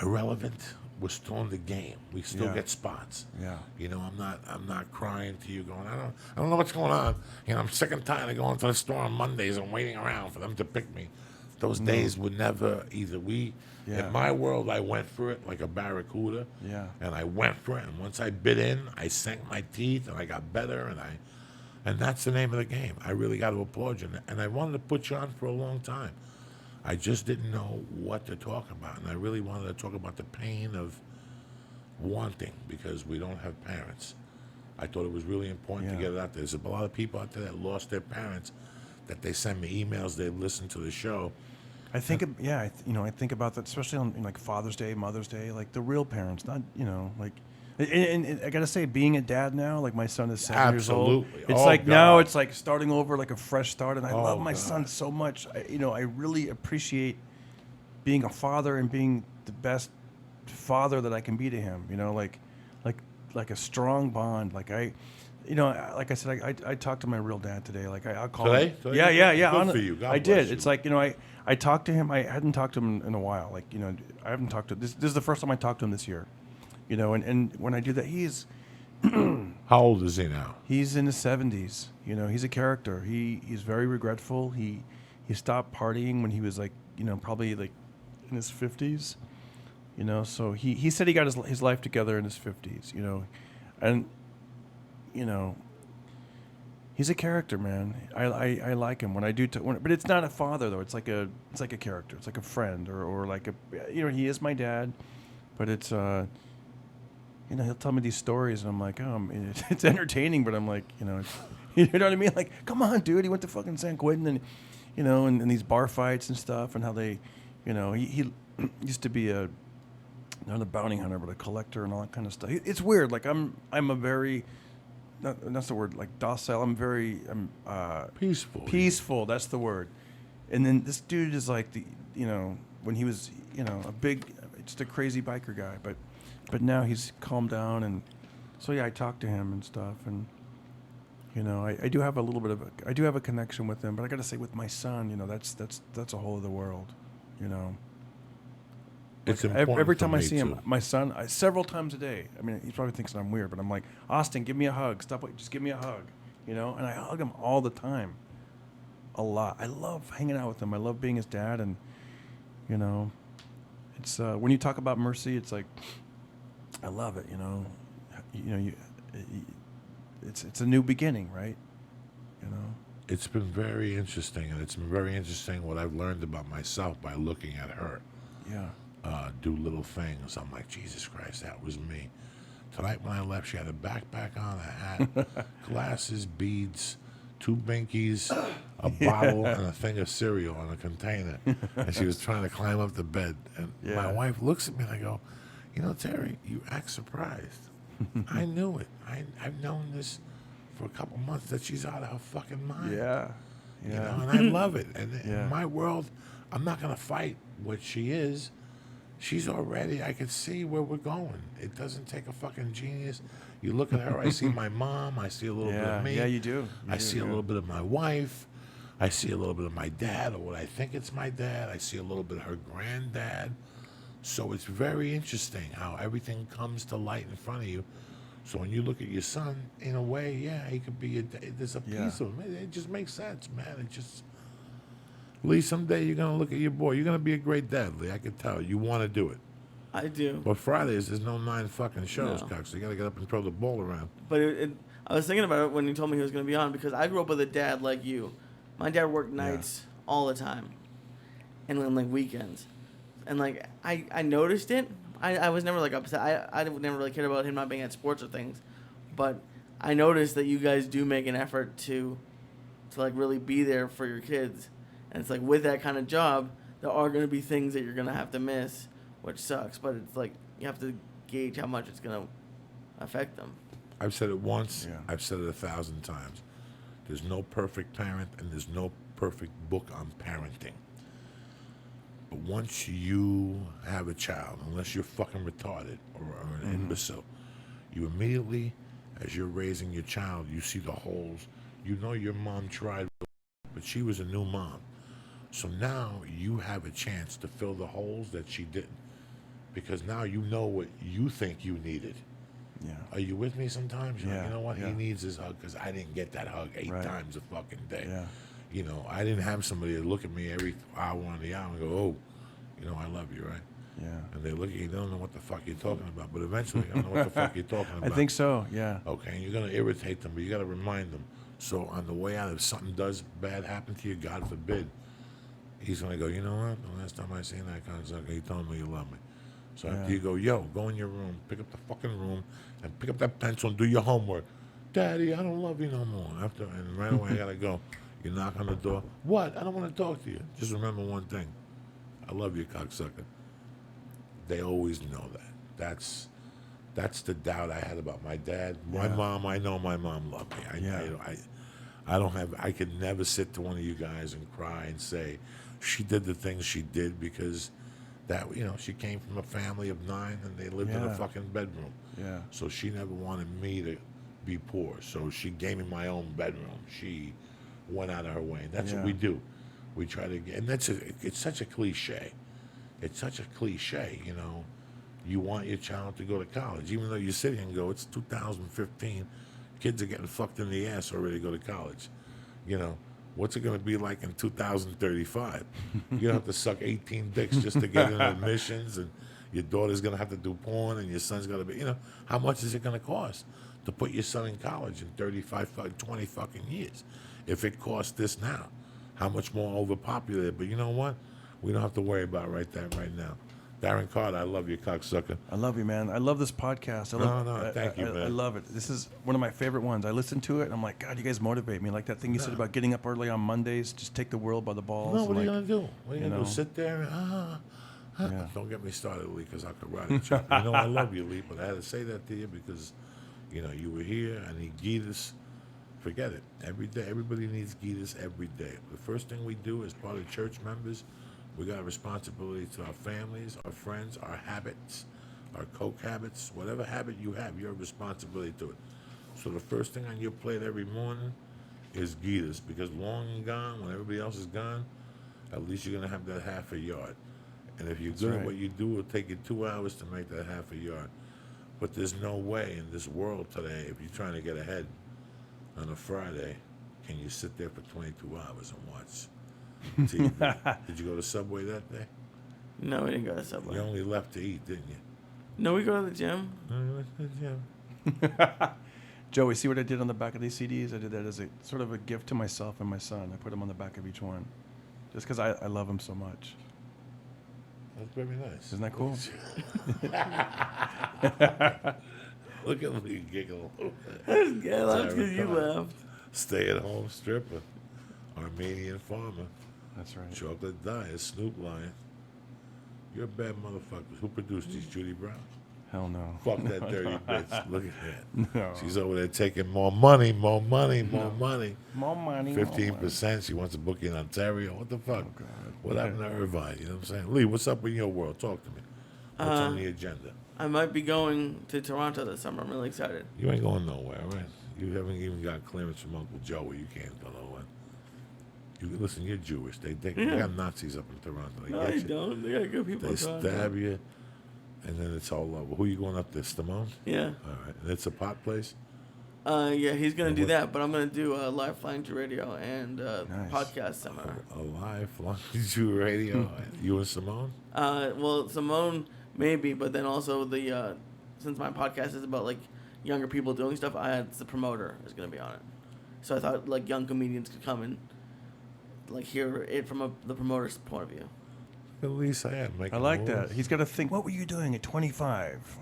irrelevant. We're still in the game. We still Yeah. get spots. Yeah. You know, I'm not crying to you going, I don't know what's going on. You know, I'm sick and tired of going to the store on Mondays and waiting around for them to pick me. Those days would never either. Yeah. In my world, I went for it like a barracuda. Yeah. And I went for it. And once I bit in, I sank my teeth and I got better. And that's the name of the game. I really got to applaud you. And I wanted to put you on for a long time. I just didn't know what to talk about. And I really wanted to talk about the pain of wanting, because we don't have parents. I thought it was really important to Yeah. get it out there. There's a lot of people out there that lost their parents, that they send me emails, they listen to the show. I think, I think about that, especially on like Father's Day, Mother's Day, like the real parents, not, like, and I gotta say, being a dad now, like my son is 7 years old. Absolutely. It's Oh, like now God. it's like starting over, like a fresh start, and I love my God. son so much. I really appreciate being a father and being the best father that I can be to him. You know, like a strong bond. Like like I said, I talked to my real dad today. Like I'll call Today? him. Today? Yeah. Good for you. God I bless did. you. It's like, I talked to him. I hadn't talked to him in a while. Like, I haven't talked to this is the first time I talked to him this year. And when I do that, he's How old is he now? He's in his 70s. He's a character. He's very regretful. He stopped partying when he was like, probably like in his 50s. So he said he got his life together in his 50s, and he's a character, man. I like him when I do. But it's not a father though. It's like a character. It's like a friend or like he is my dad, but it's he'll tell me these stories and I'm like, it's entertaining, but I'm like, you know what I mean? Like, come on, dude. He went to fucking San Quentin and and these bar fights and stuff, and how they, he used to be not a bounty hunter, but a collector and all that kind of stuff. It's weird. Like I'm a very, that's the word, like docile. I'm Peaceful. peaceful. That's the word. And then this dude is like when he was, a big, just a crazy biker guy, but now he's calmed down, and so yeah, I talk to him and stuff, and I do have a little bit of I do have a connection with him, but I got to say with my son, that's a whole other world, It's Like, important every for time I me, see him, too. my son, several times a day. I mean, he probably thinks that I'm weird, but I'm like, Austin, give me a hug. Just give me a hug, And I hug him all the time, a lot. I love hanging out with him. I love being his dad, and it's when you talk about mercy, it's like I love it. It's a new beginning, right? It's been very interesting, and it's been very interesting what I've learned about myself by looking at her. Yeah. Do little things. I'm like, Jesus Christ, that was me. Tonight when I left, she had a backpack on, a hat, glasses, beads, 2 binkies, a bottle, and a thing of cereal in a container. And she was trying to climb up the bed. And my wife looks at me and I go, Terry, you act surprised. I knew it. I've known this for a couple months that she's out of her fucking mind. Yeah. And I love it. And Yeah. in my world, I'm not going to fight what she is. She's already, I can see where we're going. It doesn't take a fucking genius. You look at her, I see my mom, I see a little bit of me. Yeah, you do. I see a little bit of my wife. I see a little bit of my dad, or what I think it's my dad. I see a little bit of her granddad. So it's very interesting how everything comes to light in front of you. So when you look at your son, in a way, yeah, he could be there's a piece of him. It just makes sense, man. It just... Lee, someday you're going to look at your boy. You're going to be a great dad, Lee. I can tell. You want to do it. I do. But Fridays, there's no 9 fucking shows, No. Cox. So you got to get up and throw the ball around. But I was thinking about it when he told me he was going to be on, because I grew up with a dad like you. My dad worked nights all the time. and on like weekends, and like I noticed it. I was never like upset. I never really cared about him not being at sports or things, but I noticed that you guys do make an effort to like really be there for your kids, and it's like with that kind of job, there are going to be things that you're going to have to miss, which sucks. But it's like you have to gauge how much it's going to affect them. I've said it once. Yeah. I've said it 1,000 times. There's no perfect parent, and there's no perfect book on parenting. But once you have a child, unless you're fucking retarded or an imbecile, you immediately, as you're raising your child, you see the holes. You know your mom tried, but she was a new mom. So now you have a chance to fill the holes that she didn't. Because now you know what you think you needed. Yeah. Are you with me sometimes? You're like, Yeah, you know what? yeah. He needs his hug because I didn't get that hug 8 Right. times a fucking day. Yeah. You know, I didn't have somebody to look at me every hour on the hour and go, oh, you know, I love you, right? Yeah. And they look at you, they don't know what the fuck you're talking about. But eventually, I don't know what the fuck you're talking I about. think so. Yeah. Okay, and you're going to irritate them, but you got to remind them. So on the way out, if something does bad happen to you, God forbid, he's going to go, you know what? The last time I seen that kind of stuff, he told me you love me. So after you go, yo, go in your room, pick up the fucking room, and pick up that pencil and do your homework. Daddy, I don't love you no more. And right away, I got to go. You knock on the door. What? I don't want to talk to you. Just remember one thing. I love you, cocksucker. They always know that. That's the doubt I had about my dad. My mom, I know my mom loved me. I could never sit to one of you guys and cry and say she did the things she did because that, you know, she came from a family of 9 and they lived in a fucking bedroom. Yeah. So she never wanted me to be poor. So she gave me my own bedroom. She went out of her way. And that's what we do. We try to get, and it's such a cliche. It's such a cliche, you know. You want your child to go to college, even though you sit here and go, it's 2015. Kids are getting fucked in the ass already to go to college. You know, what's it going to be like in 2035? You're going to have to suck 18 dicks just to get in admissions, and your daughter's going to have to do porn, and your son's going to be, you know, how much is it going to cost to put your son in college in 20 fucking years? If it costs this now, how much more overpopulated? But you know what? We don't have to worry about that right now. Darren Carter, I love you, cocksucker. I love you, man. I love this podcast. Thank you, man. I love it. This is one of my favorite ones. I listen to it, and I'm like, God, you guys motivate me. Like that thing you said about getting up early on Mondays, just take the world by the balls. No, what are and you going to do? What are you going to know. do? Sit there and, Don't get me started, Lee, because I'll karate chop. You know I love you, Lee, but I had to say that to you because, you know, you were here. I need Gitas. Forget it. Every day, everybody needs Gitas every day. The first thing we do as part of church members, we got a responsibility to our families, our friends, our habits, our coke habits. Whatever habit you have, you have a responsibility to it. So the first thing on your plate every morning is Gitas, because long and gone, when everybody else is gone, at least you're going to have that half a yard. And if you're good at what you do, it'll take you 2 hours to make that half a yard. But there's no way in this world today, if you're trying to get ahead on a Friday, can you sit there for 22 hours and watch TV? Did you go to Subway that day? No, we didn't go to Subway. You only left to eat, didn't you? No, we go to the gym. No, you went to the gym. Joey, see what I did on the back of these CDs? I did that as a sort of a gift to myself and my son. I put them on the back of each one, just because I love them so much. That's very nice. Isn't that cool? Look at me giggle. Yeah, that's because you Carter. left. Stay-at-home stripper, Armenian farmer, That's right. chocolate dyer, Snoop Lion. You're a bad motherfucker. Who produced these? Judy Brown? Hell no. Fuck that dirty bitch. Look at that. No. She's over there taking more money, more money, more money. More money. 15%. She wants to book you in Ontario. What the fuck? Oh, God. What happened to Irvine? You know what I'm saying? Lee, what's up in your world? Talk to me. What's on the agenda? I might be going to Toronto this summer. I'm really excited. You ain't going nowhere, right? You haven't even got clearance from Uncle Joey. You can't go nowhere. You listen, you're Jewish. They got Nazis up in Toronto. They No, get they you. don't. They got good people They in Toronto. stab you, and then it's all over. Who you going up there, Stamone? Yeah. All right. And it's a pot place? Yeah, he's going And to do what- that, but I'm going to do a live flying to radio and Nice. podcast seminar. A live flying Jew radio. You and Simone? Well, Simone, maybe, but then also the since my podcast is about like younger people doing stuff, the promoter is going to be on it. So I thought like young comedians could come and like hear it from the promoter's point of view. At least I am making I like moves. that. He's got to think, what were you doing at 25?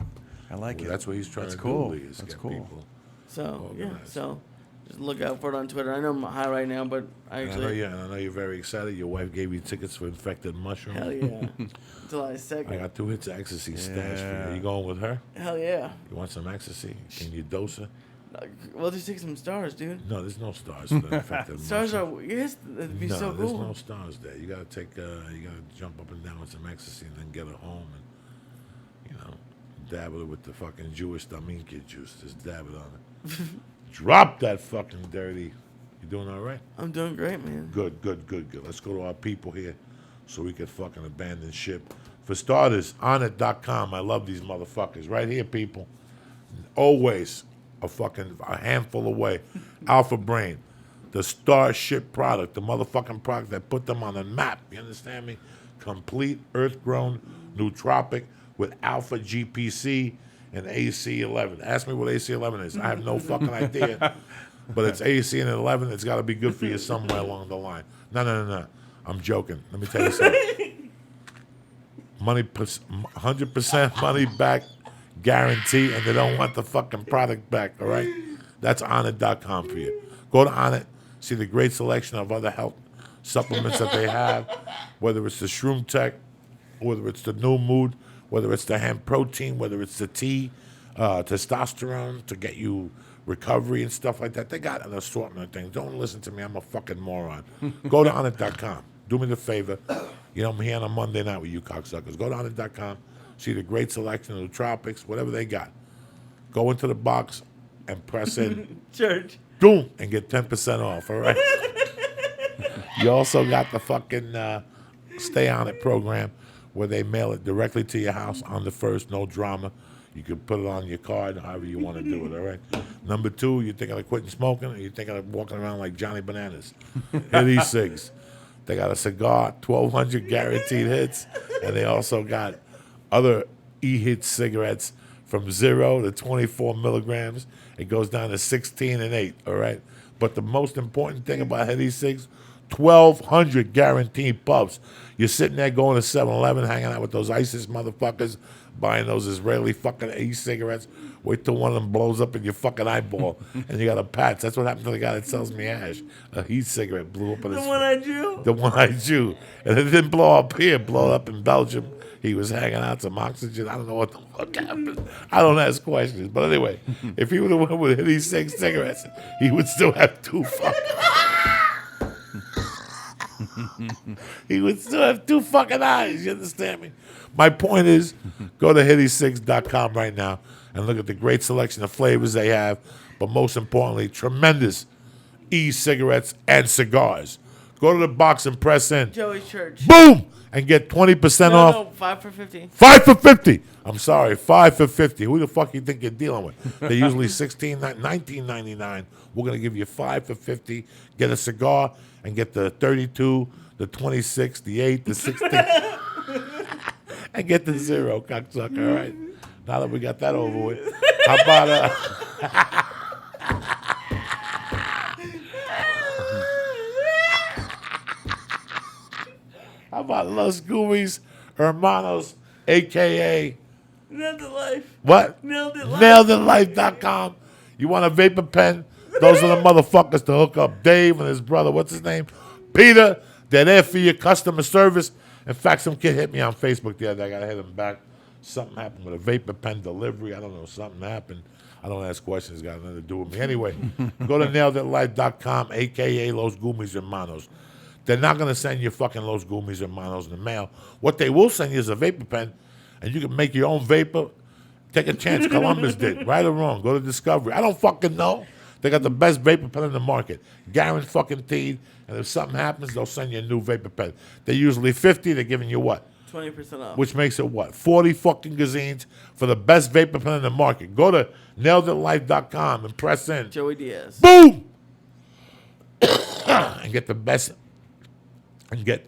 I like Well, it. that's what he's trying That's to cool. do. Lee, is That's get cool. people. So yeah, Organized. so just look out for it on Twitter. I know I'm high right now, but I And actually I know you're very excited. Your wife gave you tickets for infected mushrooms. hell yeah, July I 2nd. got 2 hits of ecstasy stashed for Yeah. you. You going with her? Hell yeah. You want some ecstasy? Can you dose her? We'll just take some stars, dude. No, there's no stars for the infected Stars mushrooms. are yes, that'd be No, so there's cool. no stars there. You gotta take, you gotta jump up and down with some ecstasy and then get it home and, you know, dab it with the fucking Jewish Daminka juice. Just dab it on it. Drop that fucking dirty. You doing all right? I'm doing great, man. Good. Let's go to our people here so we can fucking abandon ship. For starters, onit.com. I love these motherfuckers. Right here, people. Always a handful away. Alpha Brain. The Starship product. The motherfucking product that put them on the map. You understand me? Complete earth-grown nootropic with alpha GPC and AC11. Ask me what AC11 is. I have no fucking idea. But it's AC and 11. It's got to be good for you somewhere along the line. No. I'm joking. Let me tell you something. 100% money back guarantee, and they don't want the fucking product back, all right? That's Onnit.com for you. Go to Onnit, see the great selection of other health supplements that they have, whether it's the Shroom Tech, whether it's the New Mood, whether it's the hemp protein, whether it's the tea, testosterone to get you recovery and stuff like that. They got an assortment of things. Don't listen to me. I'm a fucking moron. Go to Onnit.com. Do me the favor. You know, I'm here on a Monday night with you cocksuckers. Go to Onnit.com. See the great selection of the tropics, whatever they got. Go into the box and press in. Church. Boom. And get 10% off, all right? You also got the fucking Stay On It program where they mail it directly to your house on the first, no drama. You can put it on your card, however you want to do it, all right? Number 2, you thinking of quitting smoking, or you thinking of walking around like Johnny Bananas? Hit these cigs. They got a cigar, 1,200 guaranteed hits, and they also got other e-hit cigarettes from 0 to 24 milligrams. It goes down to 16 and 8, all right? But the most important thing about Hetty Cigs, 1,200 guaranteed puffs. You're sitting there going to 7-Eleven, hanging out with those ISIS motherfuckers, buying those Israeli fucking e-cigarettes. Wait till one of them blows up in your fucking eyeball, and you got a patch. That's what happened to the guy that sells me hash. A e-cigarette blew up in The his... one I drew. The one I Jew. And it didn't blow up here, blow up in Belgium. He was hanging out some oxygen. I don't know what the fuck happened. I don't ask questions. But anyway, if he would have went with these 6 cigarettes, he would still have 2 fucking... He would still have 2 fucking eyes. You understand me? My point is, go to hitty6.com right now and look at the great selection of flavors they have. But most importantly, tremendous e-cigarettes and cigars. Go to the box and press in. Joey's Church. Boom! And get 20% off. No, 5 for 50. 5 for 50. I'm sorry, 5 for 50. Who the fuck you think you're dealing with? They're usually $19.99. We're gonna give you 5 for 50. Get a cigar and get the 32, the 26, the 8, the 16, and get the 0, cocksucker. All right. Now that we got that over with, how about how about Los Goomies Hermanos, aka Nailed it life. what? Nailed it life. NailedItLife.com. You want a vapor pen? Those are the motherfuckers to hook up Dave and his brother. What's his name? Peter. They're there for your customer service. In fact, some kid hit me on Facebook the other day. I got to hit him back. Something happened with a vapor pen delivery. I don't know. Something happened. I don't ask questions. Got nothing to do with me. Anyway, go to NailedItLife.com, a.k.a. Los Goomies Hermanos. They're not going to send you fucking Los Goomies Hermanos in the mail. What they will send you is a vapor pen, and you can make your own vapor. Take a chance. Columbus did. Right or wrong. Go to Discovery. I don't fucking know. They got the best vapor pen in the market. Guaranteed. And if something happens, they'll send you a new vapor pen. They're usually 50. They're giving you what? 20% off. Which makes it what? 40 fucking gazines for the best vapor pen in the market. Go to NailedItLife.com and press in. Joey Diaz. Boom! And get the best, and get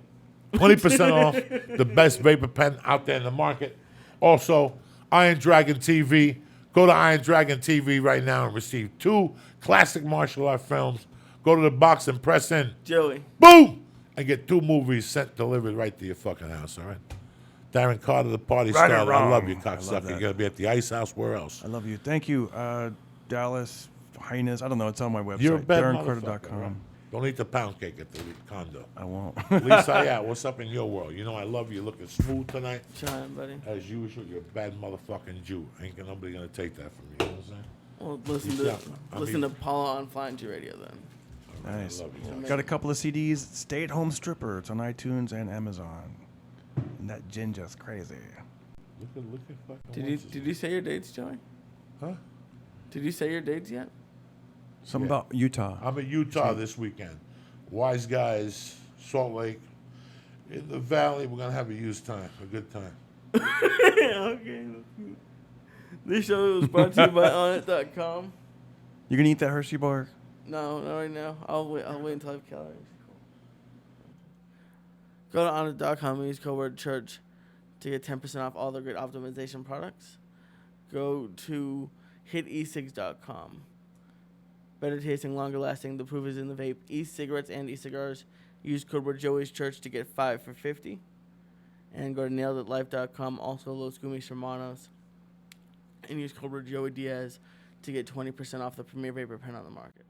20% off the best vapor pen out there in the market. Also, Iron Dragon TV. Go to Iron Dragon TV right now and receive 2 classic martial art films. Go to the box and press in. Joey. Boom! and get 2 movies delivered right to your fucking house, all right? Darren Carter, the party Right or starter. I love wrong. you, I love cocksucker. that. You're going to be at the Ice House. Where else? I love you. Thank you, Dallas Highness. I don't know. It's on my website. You're a bad DarrenCarter.com. motherfucker, right? Don't eat the pound cake at the condo. I won't. Lisa, yeah, what's up in your world? You know I love you. Looking smooth tonight. Trying, buddy. As usual, you're a bad motherfucking Jew. Ain't nobody going to take that from you. You know what I'm saying? Well, listen Yeah, to I listen mean- to Paula on Flying G Radio then. All right, Nice. I love you. Got a couple of CDs. Stay at Home Stripper. It's on iTunes and Amazon. And that ginger's crazy. Look at fucking Did you say your dates, Joey? Huh? Did you say your dates yet? Something Yeah. about Utah. I'm in Utah this weekend. Wise Guys, Salt Lake. In the Valley, we're going to have a good time. Okay. This show was brought to you by onit.com. You gonna eat that Hershey bar? No, not right now. I'll wait until I have calories. Go to onit.com and use code word church to get 10% off all the great optimization products. Go to hitecigs.com. Better tasting, longer lasting. The proof is in the vape. E-cigarettes and e-cigars. Use code word Joey's Church to get 5 for $50. And go to naileditlife.com. Also Los Gumis Hermanos. And use code word Joey Diaz to get 20% off the premier vapor pen on the market.